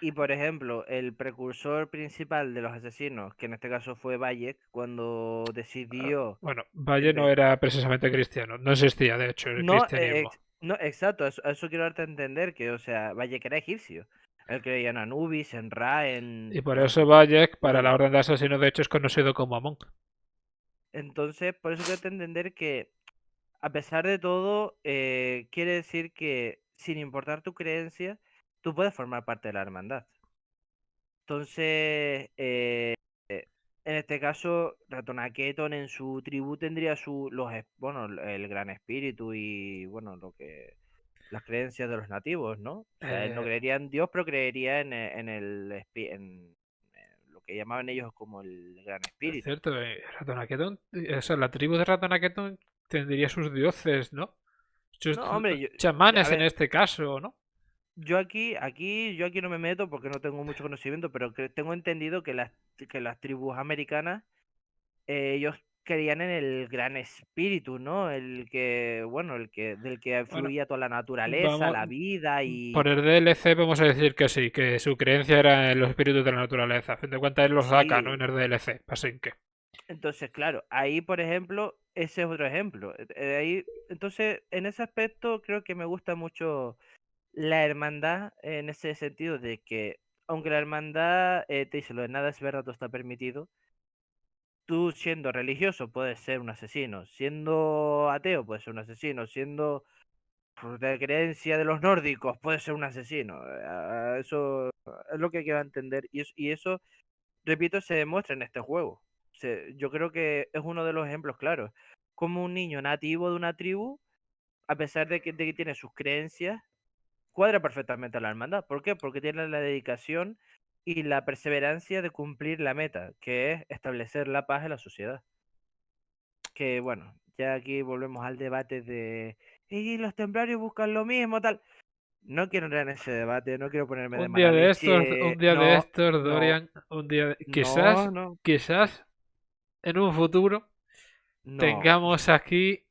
y por ejemplo, el precursor principal de los asesinos, que en este caso fue Bayek, cuando decidió Bueno, Valle no empe- era precisamente cristiano, no existía de hecho el no, cristianismo. no, exacto, eso quiero darte a entender, que, o sea, Bayek era egipcio. Él creía en Anubis, en Ra, Y en, por bueno, eso Valle, para la todo. orden de asesino, de hecho, es conocido como Amon. Entonces, por eso quiero entender que, a pesar de todo, quiere decir que, sin importar tu creencia, tú puedes formar parte de la hermandad. Entonces, en este caso, Ratonaketon en su tribu tendría bueno, el gran espíritu y, bueno, las creencias de los nativos, ¿no? O sea, él no Eh, creería en Dios, pero creería en lo que llamaban ellos como el gran es espíritu. cierto, Ratonaketon, la tribu de Ratonaketon tendría sus dioses, ¿no? Sus No, hombre, a chamanes en ver, este caso, ¿no? yo aquí no me meto porque no tengo mucho conocimiento, pero tengo entendido que las tribus americanas, ellos creían en el gran espíritu, ¿no? Del que Bueno, fluía toda la naturaleza, vamos, la vida por y el DLC vamos a decir que sí, que su creencia era en los espíritus de la naturaleza. A fin de cuentas, él los saca, ¿no? sí. En el DLC, así que. Entonces, claro, ahí, por ejemplo, ese es otro ejemplo. Entonces, en ese aspecto creo que me gusta mucho la hermandad en ese sentido de que, aunque la hermandad te dice lo de nada es verdad, todo está permitido, tú siendo religioso puedes ser un asesino, siendo ateo puedes ser un asesino, siendo de creencia de los nórdicos puedes ser un asesino. Eso es lo que quiero entender y eso, repito, se demuestra en este juego. Yo creo que es uno de los ejemplos claros. Como un niño nativo de una tribu, a pesar de que tiene sus creencias, cuadra perfectamente a la hermandad. ¿Por qué? Porque tiene la dedicación y la perseverancia de cumplir la meta, que es establecer la paz en la sociedad. Que bueno, ya aquí volvemos al debate de y los templarios buscan lo mismo, tal. No quiero entrar en ese debate, no quiero ponerme de mala Un leche. día de No, estos, no, Dorian, quizás, no, no, quizás en un futuro no. tengamos aquí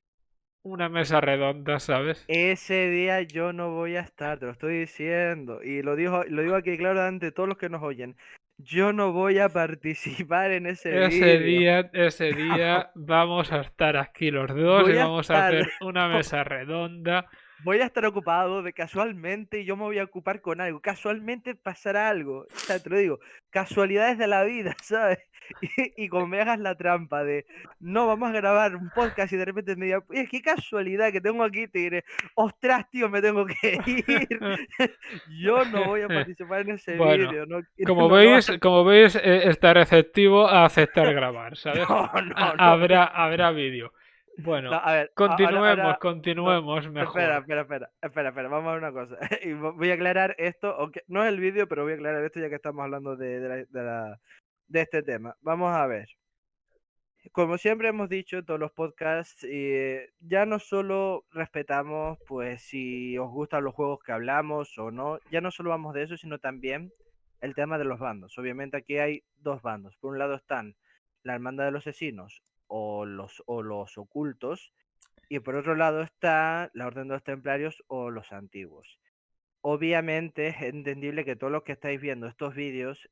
una mesa redonda, ¿sabes? Ese día yo no voy a estar, te lo estoy diciendo. Y lo digo aquí claro ante todos los que nos oyen. Yo no voy a participar en ese vídeo. Ese día vamos a estar aquí los dos y Voy a vamos a estar, hacer una mesa redonda. voy a estar ocupado de casualmente yo me voy a ocupar con algo. Casualmente pasará algo. O sea, te lo digo, casualidades de la vida, ¿sabes? Y como me hagas la trampa de, no, vamos a grabar un podcast y de repente me diga, oye, qué casualidad que tengo aquí, te diré, ostras, tío, me tengo que ir. Yo no voy a participar en ese Bueno, vídeo, no, no va a... como veis, está receptivo a aceptar grabar, ¿sabes? No, no, no. Habrá vídeo. No, Bueno, a ver, ahora, no, continuemos espera, mejor. espera, espera, espera, espera, vamos a ver una cosa. Y voy a aclarar esto, aunque no es el vídeo, pero voy a aclarar esto ya que estamos hablando de este tema. Vamos a ver. Como siempre hemos dicho en todos los podcasts, ya no solo respetamos, pues, si os gustan los juegos que hablamos o no, ya no solo vamos de eso, sino también el tema de los bandos. Obviamente aquí hay dos bandos. Por un lado están la Hermandad de los Asesinos o los ocultos, y por otro lado está la Orden de los Templarios o los antiguos. Obviamente es entendible que todos los que estáis viendo estos vídeos,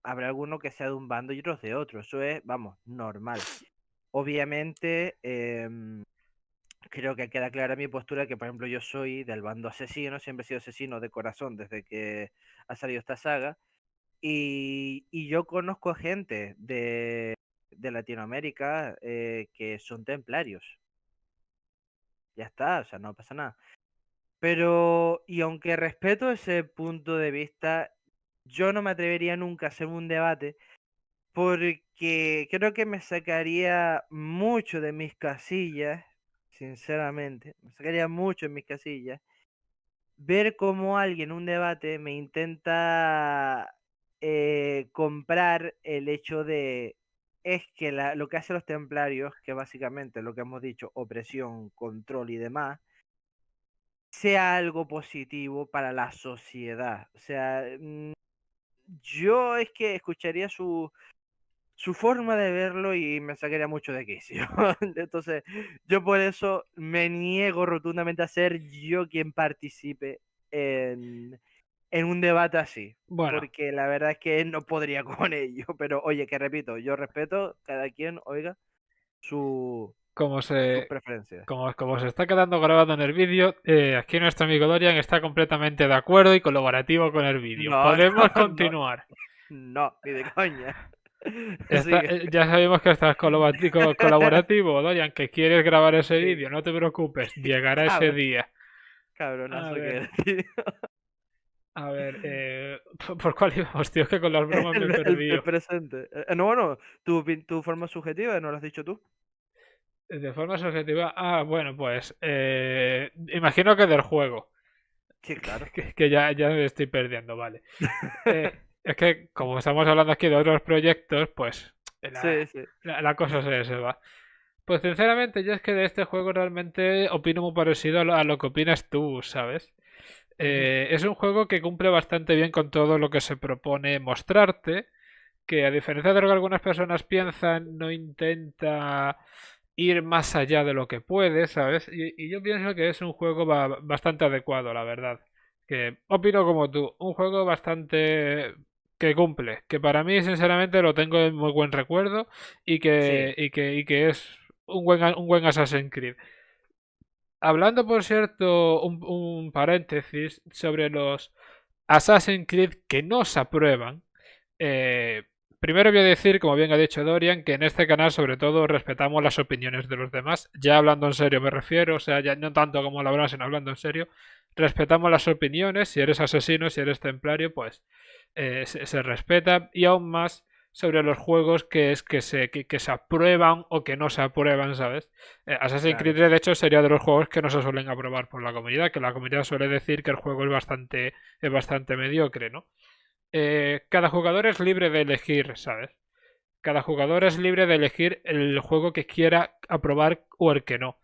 habrá alguno que sea de un bando y otros de otro. Eso es, vamos, normal. Obviamente, creo que queda clara mi postura que, por ejemplo, yo soy del bando asesino, siempre he sido asesino de corazón desde que ha salido esta saga. Y yo conozco gente de Latinoamérica que son templarios. Ya está, o sea, no pasa nada. Pero, y aunque respeto ese punto de vista, yo no me atrevería nunca a hacer un debate porque creo que me sacaría mucho de mis casillas, sinceramente, me sacaría mucho de mis casillas, ver cómo alguien en un debate me intenta comprar el hecho de, es que lo que hacen los templarios, que básicamente lo que hemos dicho, opresión, control y demás, sea algo positivo para la sociedad. O sea, yo es que escucharía su forma de verlo y me sacaría mucho de quicio. Entonces, yo por eso me niego rotundamente a ser yo quien participe en un debate así. Bueno, Porque la verdad es que no podría con ello. Pero oye, que repito, yo respeto cada quien, oiga, su, como sus se, preferencias. como se está quedando grabado en el vídeo, aquí nuestro amigo Dorian está completamente de acuerdo y colaborativo con el vídeo. No, Podemos no, no, continuar. no, ni de coña. Así que, Ya sabemos que estás colaborativo, Dorian, que quieres grabar ese sí, vídeo, no te preocupes, llegará ese cabrón, día. A cabronazo que ver, eres, tío. a ver, ¿por cuál íbamos, tío? Que con las bromas me he El perdido. presente. No, bueno, tu forma subjetiva, ¿no lo has dicho tú? De forma subjetiva, bueno, pues imagino que del juego, Sí, claro. que ya me estoy perdiendo, vale. Es que como estamos hablando aquí de otros proyectos, pues Sí, sí. la cosa se va. Pues sinceramente yo es que de este juego realmente opino muy parecido a lo que opinas tú, ¿sabes? Ujú. Es un juego que cumple bastante bien con todo lo que se propone mostrarte, que a diferencia de lo que algunas personas piensan, no intenta ir más allá de lo que puede, ¿sabes? Y yo pienso que es un juego bastante adecuado, la verdad. Que opino como tú, un juego bastante que cumple, que para mí sinceramente lo tengo en muy buen recuerdo Sí, y que es un buen Assassin's Creed. Hablando, por cierto, un paréntesis sobre los Assassin's Creed que no se aprueban, eh, primero voy a decir, como bien ha dicho Dorian, que en este canal sobre todo respetamos las opiniones de los demás. Ya hablando en serio me refiero, o sea, ya no tanto como la broma, sino hablando en serio. Respetamos las opiniones, si eres asesino, si eres templario, pues se respeta. Y aún más sobre los juegos que se aprueban o que no se aprueban, ¿sabes? Assassin's Creed, Claro, de hecho, sería de los juegos que no se suelen aprobar por la comunidad, que la comunidad suele decir que el juego es bastante mediocre, ¿no? Cada jugador es libre de elegir, ¿sabes? Cada jugador es libre de elegir el juego que quiera aprobar o el que no.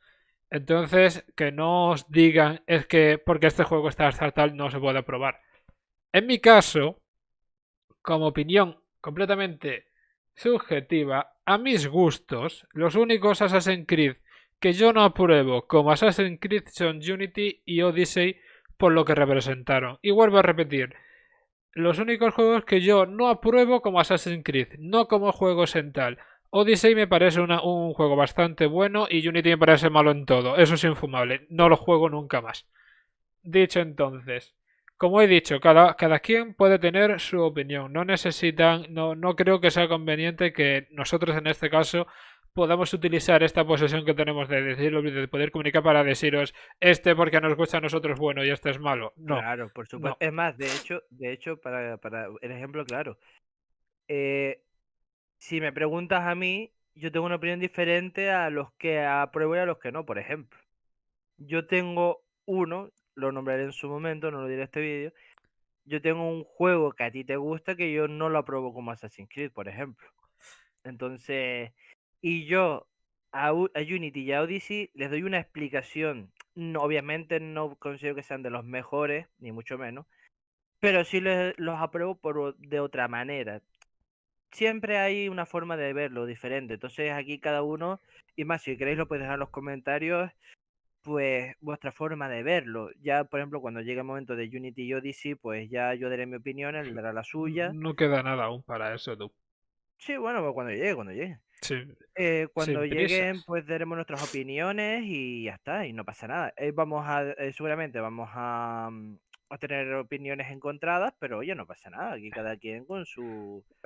Entonces, que no os digan es que porque este juego está hasta tal no se puede aprobar. En mi caso, como opinión completamente subjetiva, a mis gustos, los únicos Assassin's Creed que yo no apruebo como Assassin's Creed son Unity y Odyssey por lo que representaron. Y vuelvo a repetir, los únicos juegos que yo no apruebo como Assassin's Creed, no como juegos en tal. Odyssey me parece un juego bastante bueno y Unity me parece malo en todo. Eso es infumable. No lo juego nunca más. Dicho entonces, como he dicho, cada quien puede tener su opinión. No necesitan, no creo que sea conveniente que nosotros en este caso podamos utilizar esta posesión que tenemos de decirlo, de poder comunicar para deciros este porque nos gusta a nosotros bueno y este es malo. No, claro, por supuesto. no. Es más, de hecho, para el ejemplo claro, eh, si me preguntas a mí, yo tengo una opinión diferente a los que apruebo y a los que no, por ejemplo. Yo tengo uno, lo nombraré en su momento, no lo diré en este vídeo. Yo tengo un juego que a ti te gusta que yo no lo apruebo como Assassin's Creed, por ejemplo. Entonces, y yo a Unity y a Odyssey les doy una explicación. No, obviamente no considero que sean de los mejores, ni mucho menos, pero sí los apruebo de otra manera. Siempre hay una forma de verlo diferente. Entonces aquí cada uno, y más si queréis lo podéis dejar en los comentarios, pues vuestra forma de verlo. Ya, por ejemplo, cuando llegue el momento de Unity y Odyssey, pues ya yo daré mi opinión, él dará la suya. No queda nada aún para eso, tú. Sí, bueno, pues cuando llegue, cuando llegue. Sin, Cuando sin lleguen, prisas. pues daremos nuestras opiniones y ya está, y no pasa nada. Seguramente vamos a tener opiniones encontradas, pero oye, no pasa nada. Aquí cada quien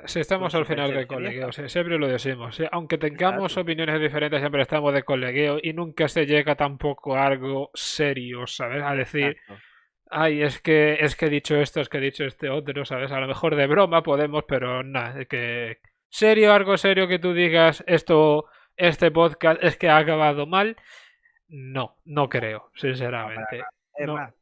Si con estamos su al final de percepción y ya colegueo, está. siempre lo decimos. Aunque tengamos Exacto, opiniones diferentes, siempre estamos de colegueo y nunca se llega tampoco a algo serio, ¿sabes? A decir, exacto. ay, es que he dicho esto, es que he dicho este otro, ¿sabes? A lo mejor de broma podemos, pero nada, que serio, algo serio que tú digas esto, este podcast es que ha acabado mal. No, no No, creo, no, para sinceramente. nada. Es No, más,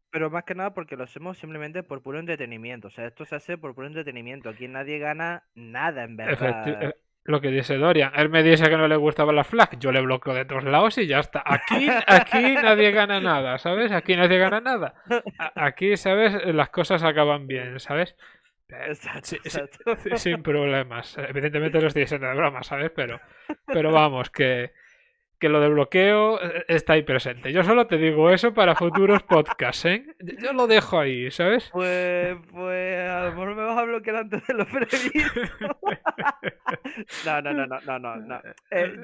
pero más que nada porque lo hacemos simplemente por puro entretenimiento. O sea, esto se hace por puro entretenimiento. Aquí nadie gana nada, en verdad. lo que dice Dorian. Él me dice que no le gustaba la flag, yo le bloqueo de todos lados y ya está. Aquí nadie gana nada, ¿sabes? Aquí nadie gana nada. Aquí, ¿sabes? Las cosas acaban bien, ¿sabes? Exacto, exacto. Sin problemas. Evidentemente lo estoy diciendo de broma, ¿sabes? Pero vamos, que lo del bloqueo está ahí presente. Yo solo te digo eso para futuros podcasts, ¿eh? Yo lo dejo ahí, ¿sabes? Pues a lo mejor me vas a bloquear antes de lo previsto. No, no, no, no, no, no, no.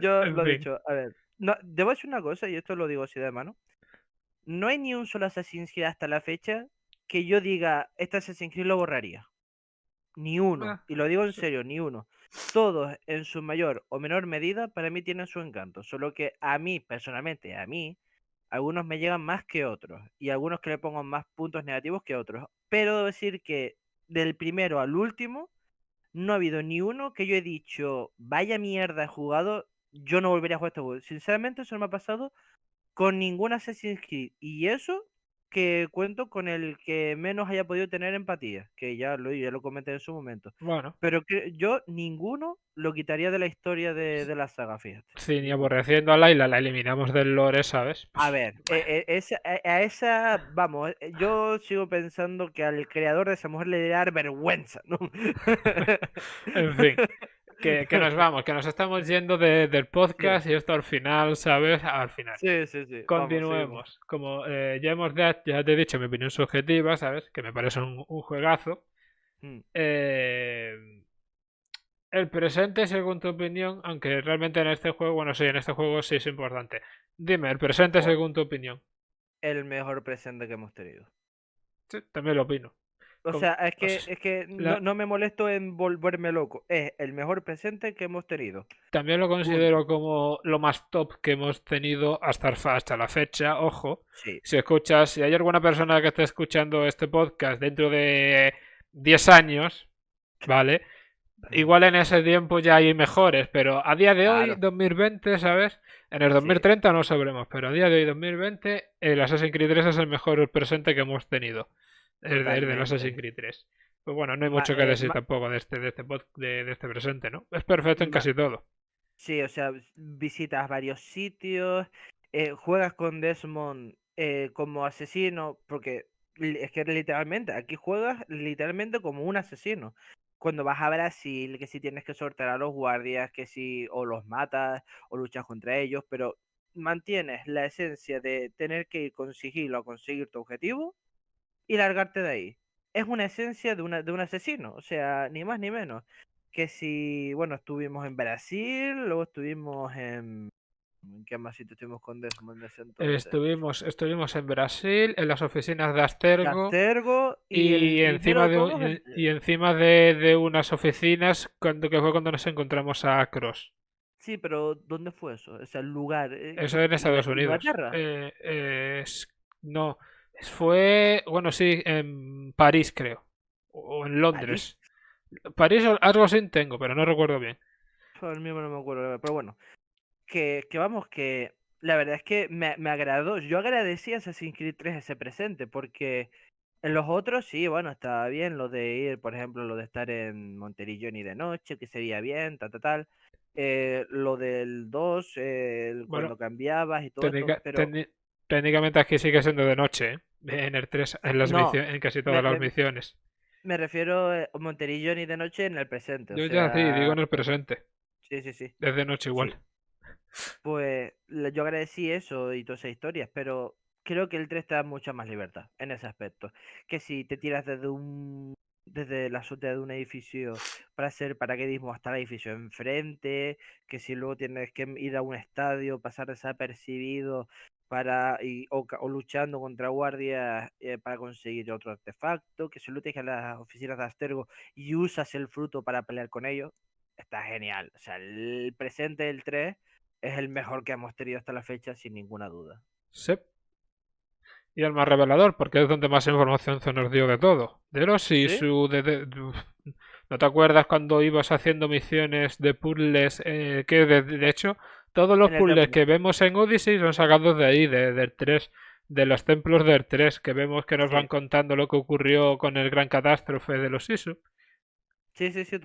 Yo En lo he fin. dicho, a ver. No, debo decir una cosa, y esto lo digo así de mano. No hay ni un solo Assassin's Creed hasta la fecha que yo diga, este Assassin's Creed lo borraría. Ni uno. Ah, Y lo digo en sí. serio, ni uno. Todos, en su mayor o menor medida, para mí tienen su encanto. Solo que a mí, personalmente, a mí, algunos me llegan más que otros. Y algunos que le pongo más puntos negativos que otros. Pero debo decir que del primero al último, no ha habido ni uno que yo he dicho, vaya mierda he jugado, yo no volvería a jugar este juego. Sinceramente, eso no me ha pasado con ningún Assassin's Creed. Y eso que cuento con el que menos haya podido tener empatía, que ya lo comenté en su momento. Bueno. Pero que yo ninguno lo quitaría de la historia de la saga, fíjate. Sí, ni Ninguno. aborreciendo a Layla, la eliminamos del lore, ¿sabes? A Pues, ver, a esa, vamos, yo sigo pensando que al creador de esa mujer le debe dar vergüenza, ¿no? en fin, que nos vamos, que nos estamos yendo del Sí, podcast y esto al final, ¿sabes? Al final. sí, sí, sí, vamos, seguimos. Continuemos. Como ya te he dicho mi opinión subjetiva, ¿sabes? Que me parece un juegazo. Mm. Eh, el presente, según tu opinión, aunque realmente en este juego, bueno, sí, en este juego sí es importante. Dime, el presente, Joder, según tu opinión. el mejor presente que hemos tenido. Sí, también lo opino. O Con- sea, o sea, es que la- no me molesto en volverme loco. Es el mejor presente que hemos tenido. también lo Punto. considero como lo más top que hemos tenido hasta la fecha. Ojo, Sí. si escuchas, si hay alguna persona que esté escuchando este podcast dentro de 10 años, ¿vale? Igual en ese tiempo ya hay mejores, pero a día de hoy, Claro, 2020, ¿sabes? En el sí, 2030 no sabremos, pero a día de hoy, 2020, el Assassin's Creed 3 es el mejor presente que hemos tenido. Es del Assassin's totalmente. Creed 3. Pues bueno, no hay Ma- mucho que eh, decir ma- tampoco de este presente, ¿no? Es perfecto en ma- casi todo. sí, o sea, visitas varios sitios, juegas con Desmond como asesino, porque es que literalmente, aquí juegas literalmente como un asesino. Cuando vas a Brasil, que si tienes que sortear a los guardias, que si o los matas o luchas contra ellos, pero mantienes la esencia de tener que ir con sigilo a conseguir tu objetivo y largarte de ahí. Es una esencia de un asesino, o sea, ni más ni menos. Que si, bueno, estuvimos en Brasil, luego estuvimos ¿en qué más sitio estuvimos con Desmond en ese entonces? Estuvimos en Brasil, en las oficinas de Astergo, Castergo y el y primero encima de todos, el... y encima de unas oficinas que fue cuando nos encontramos a Cross. Sí, pero ¿dónde fue eso? O sea, el lugar, Eso en Estados Unidos. Inglaterra. No, fue, bueno, sí, en París creo, o en París. Londres. París algo así tengo, pero no recuerdo bien. Al mismo no me acuerdo, pero bueno. Que vamos, que la verdad es que me agradó. Yo agradecí a Assassin's Creed 3 ese presente, porque en los otros sí, bueno, estaba bien lo de ir, por ejemplo, lo de estar en Monterillón y de noche, que se veía bien, tal, tal, tal. Lo del 2 Bueno, cuando cambiabas y todo esto, técnica- pero técni- técnicamente aquí sigue siendo de noche, ¿eh? En el 3 no, en casi todas me, las me, misiones. me refiero a Monterillón y de noche en el presente, o Yo ya sí, digo sea, en el presente. sí, sí, sí, Es de noche sí. igual. Pues yo agradecí eso y todas esas historias, pero creo que el 3 te da mucha más libertad en ese aspecto. Que si te tiras desde la azotea de un edificio para hacer paracaidismo hasta el edificio enfrente, que si luego tienes que ir a un estadio, pasar desapercibido o luchando contra guardias para conseguir otro artefacto, que si luego tienes que ir a las oficinas de Astergo y usas el fruto para pelear con ellos, está genial. O sea, el presente del 3 es el mejor que hemos tenido hasta la fecha, sin ninguna duda. Sí. Y el más revelador, porque es donde más información se nos dio de todo. De los y ¿Sí? su... ¿No te acuerdas cuando ibas haciendo misiones de puzzles? De hecho, todos los En el puzzles templo. que vemos en Odyssey son sacados de ahí, del 3, de los templos del 3, que vemos que nos van Sí. contando lo que ocurrió con el gran catástrofe de los Sisu. Sí, sí, sí,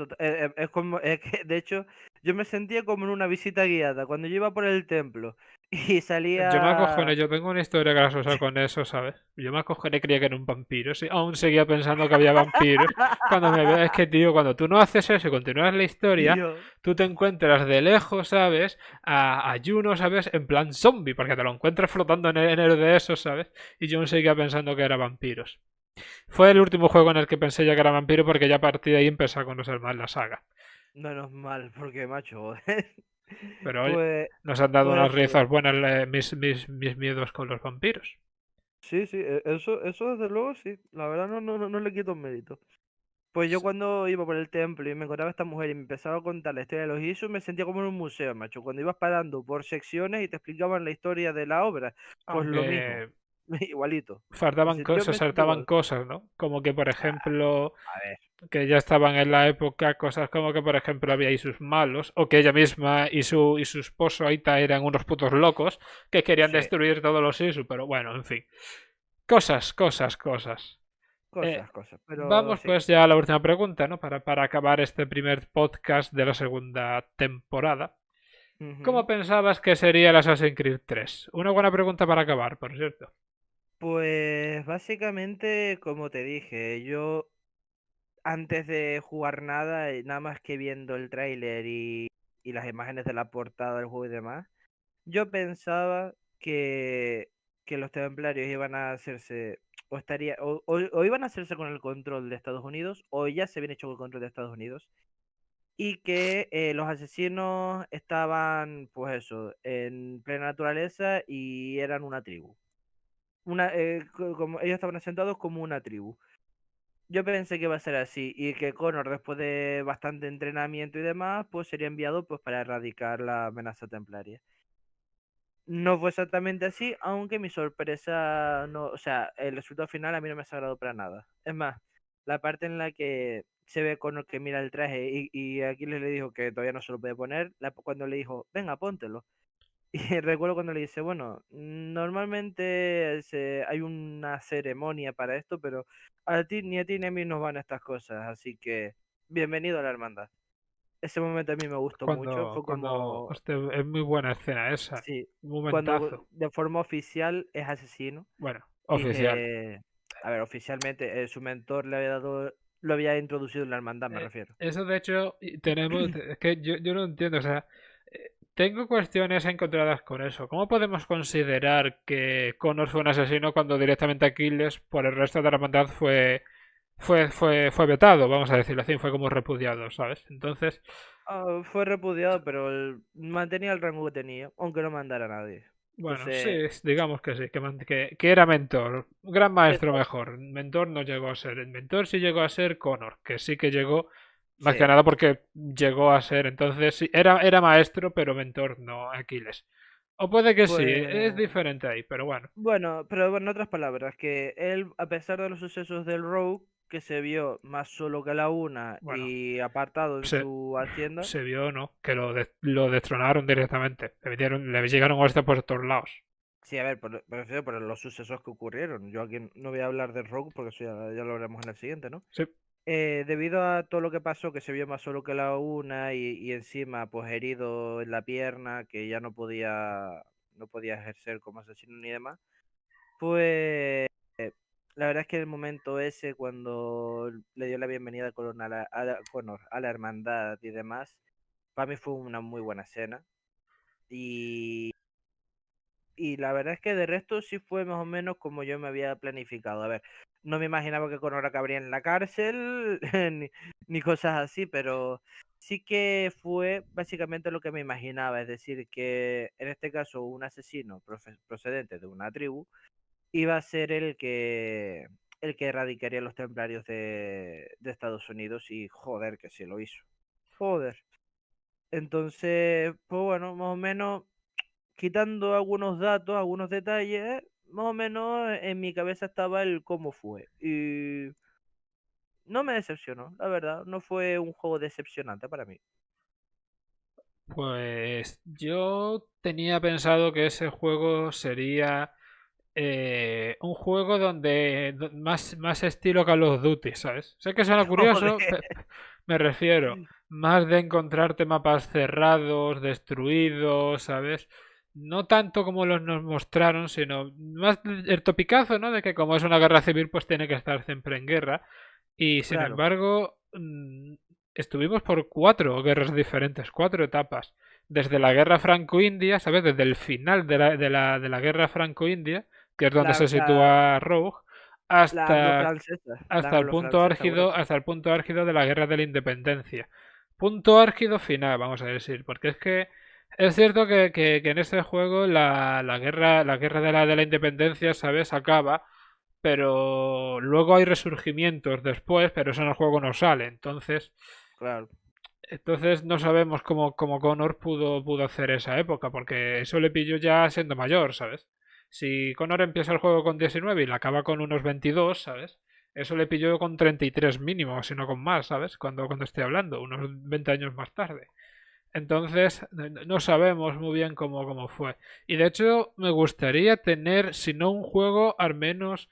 es como, es que, de hecho, yo me sentía como en una visita guiada, cuando yo iba por el templo y Yo me acojoné, salía... yo tengo una historia graciosa con eso, ¿sabes? Yo me acojoné, creía que era un vampiro, sí, aún seguía pensando que había vampiros. Cuando me veo, es que, tío, cuando tú no haces eso y continúas la Y historia, yo, tú te encuentras de lejos, ¿sabes? A Juno, ¿sabes? En plan zombie, porque te lo encuentras flotando en el de esos, ¿sabes? Y yo aún seguía pensando que era vampiros. Fue el último juego en el que pensé ya que era vampiro porque ya a partir de ahí empecé a conocer más la saga. menos mal, porque macho, Pero oye, pues, nos han dado pues unas eso. risas buenas mis miedos con los vampiros. Sí, sí, eso desde luego sí, la verdad no le quito mérito. Pues yo cuando iba por el templo y me encontraba esta mujer y me empezaba a contar la historia de los Isus, me sentía como en un museo, macho. Cuando ibas parando por secciones y te explicaban la historia de la obra, pues lo mismo, Aunque igualito. Yo se me sentí saltaban igual. cosas, ¿no? Como que, por Ah, ejemplo, a ver, que ya estaban en la época, cosas como que, por ejemplo, había sus malos, o que ella misma y su esposo Aita eran unos putos locos que querían sí, destruir todos los Isu, pero bueno, en fin. Cosas. cosas, pero Vamos sí. pues ya a la última pregunta, ¿no? Para acabar este primer podcast de la segunda temporada. ¿Cómo Ujú. pensabas que sería el Assassin's Creed 3? Una buena pregunta para acabar, por cierto. Pues básicamente, como te dije, yo antes de jugar nada, nada más que viendo el tráiler y las imágenes de la portada del juego y demás, yo pensaba que los templarios iban a hacerse, o iban a hacerse con el control de Estados Unidos, o ya se habían hecho con el control de Estados Unidos, y que los asesinos estaban, pues eso, en plena naturaleza y eran una tribu. Como ellos estaban asentados como una tribu. yo pensé que iba a ser así y que Connor, después de bastante entrenamiento y demás, pues sería enviado pues para erradicar la amenaza templaria. No fue exactamente así, aunque mi sorpresa no, o sea, el resultado final a mí no me ha agradado para nada. Es más, la parte en la que se ve Connor que mira el traje y Aquiles le dijo que todavía no se lo puede poner, cuando le dijo, venga, póntelo. Y recuerdo cuando le dice, bueno, normalmente hay una ceremonia para esto, pero a ti ni a ti ni a mí nos van estas cosas, así que bienvenido a la hermandad. Ese momento a mí me gustó mucho, fue como, Hostia, es muy buena escena esa. sí, Un cuando momentazo. de forma oficial es asesino Bueno, y oficial. que, a ver, oficialmente su mentor le había dado, lo había introducido en la hermandad, me refiero. Eso de hecho tenemos, es que yo no entiendo, o sea, tengo cuestiones encontradas con eso. ¿Cómo podemos considerar que Connor fue un asesino cuando directamente Aquiles por el resto de la hermandad fue vetado, vamos a decirlo así, fue como repudiado, ¿sabes? Entonces, Fue repudiado, pero mantenía el rango que tenía, aunque no mandara a nadie. bueno, sí, Entonces, digamos que sí, que era mentor, gran maestro exacto, mejor. Mentor no llegó a ser, el mentor sí llegó a ser Connor, que sí que llegó, más que sí. nada porque llegó a ser, entonces sí, era maestro, pero mentor no, Aquiles. O puede que sí, es Pues, diferente ahí, pero bueno, bueno, pero bueno, en otras palabras, que él, a pesar de los sucesos del Rogue, que se vio más solo que la una bueno, y apartado en se, su hacienda, se vio, ¿no? Que lo destronaron directamente, le llegaron hostia por todos lados. sí, a ver, me refiero por los sucesos que ocurrieron. Yo aquí no voy a hablar del Rogue porque eso ya lo veremos en el siguiente, ¿no? Sí, Debido a todo lo que pasó, que se vio más solo que la una y encima pues herido en la pierna, que ya no podía ejercer como asesino ni demás, pues la verdad es que el momento ese cuando le dio la bienvenida a Connor a la hermandad y demás, para mí fue una muy buena escena. Y la verdad es que de resto sí fue más o menos como yo me había planificado. A ver, no me imaginaba que Conor acabaría en la cárcel ni cosas así, pero sí que fue básicamente lo que me imaginaba. Es decir, que en este caso un asesino procedente de una tribu iba a ser el que erradicaría a los templarios de Estados Unidos y joder que sí lo hizo. Joder. Entonces, pues bueno, más o menos quitando algunos datos, algunos detalles, más o menos en mi cabeza estaba el cómo fue. Y no me decepcionó, la verdad. No fue un juego decepcionante para mí. pues yo tenía pensado que ese juego sería un juego más estilo Call of Duty, ¿sabes? Sé que suena Joder. curioso, me refiero más de encontrarte mapas cerrados, destruidos, ¿sabes? No tanto como los nos mostraron, sino más el topicazo, ¿no? De que como es una guerra civil, pues tiene que estar siempre en guerra. Y sin Claro, embargo, estuvimos por 4 guerras diferentes, 4 etapas. Desde la guerra franco-india, ¿sabes? Desde el final de la guerra franco-india, que es donde la, se la, sitúa Rogue, la hasta, anglo-francesa, la hasta el punto anglo-francesa, bueno. álgido, hasta el punto álgido de la guerra de la independencia. Punto álgido final, vamos a decir, porque es que es cierto que en este juego la guerra de la independencia, ¿sabes? Acaba, pero luego hay resurgimientos después, pero eso en el juego no sale. Claro, Entonces no sabemos cómo Connor pudo hacer esa época, porque eso le pilló ya siendo mayor, ¿sabes? Si Connor empieza el juego con 19 y la acaba con unos 22, ¿sabes? Eso le pilló con 33 mínimo, si no con más, ¿sabes? Cuando estoy hablando, unos 20 años más tarde. Entonces, no sabemos muy bien cómo fue. Y de hecho, me gustaría tener, si no un juego, al menos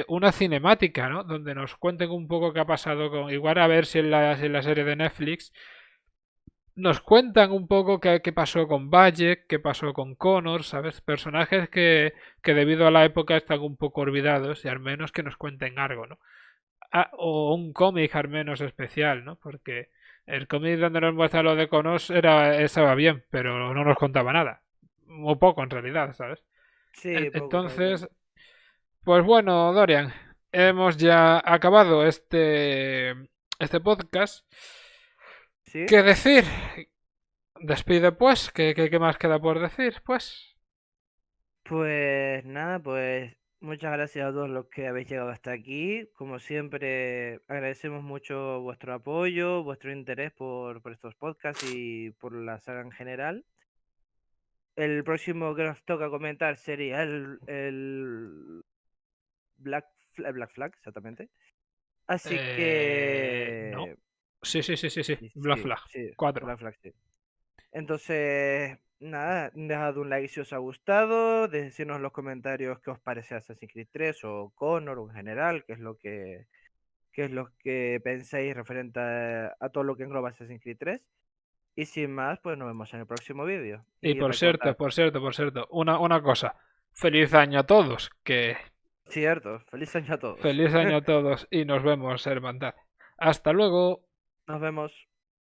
una cinemática, ¿no? Donde nos cuenten un poco qué ha pasado con. Igual a ver si en la serie de Netflix nos cuentan un poco qué pasó con Bayek, qué pasó con Connor, ¿sabes? Personajes que debido a la época están un poco olvidados y al menos que nos cuenten algo, ¿no? O un cómic al menos especial, ¿no? Porque el cómic donde nos muestra lo de Conos estaba bien, pero no nos contaba nada. O poco en realidad, ¿sabes? sí, poco en realidad. Entonces, pues bueno, Dorian, hemos ya acabado este podcast. ¿Sí? ¿Qué decir? Despide pues, ¿qué más queda por decir? Pues Pues nada, pues Muchas gracias a todos los que habéis llegado hasta aquí. Como siempre, agradecemos mucho vuestro apoyo, vuestro interés por estos podcasts y por la saga en general. El próximo que nos toca comentar sería el Black Flag, exactamente. Así No. que... Sí, sí, sí, sí, sí. Sí, Black sí, Flag sí, 4. Black Flag, sí. Entonces, nada, dejad un like si os ha gustado, decirnos en los comentarios qué os parece Assassin's Creed 3 o Connor o en general, qué es lo que pensáis referente a todo lo que engloba Assassin's Creed 3. Y sin más, pues nos vemos en el próximo vídeo. Y Y por cierto, recordad, por cierto, por cierto, una cosa. Feliz año a todos. Que cierto, feliz año a todos. feliz año a todos y nos vemos, hermandad. Hasta luego. Nos vemos.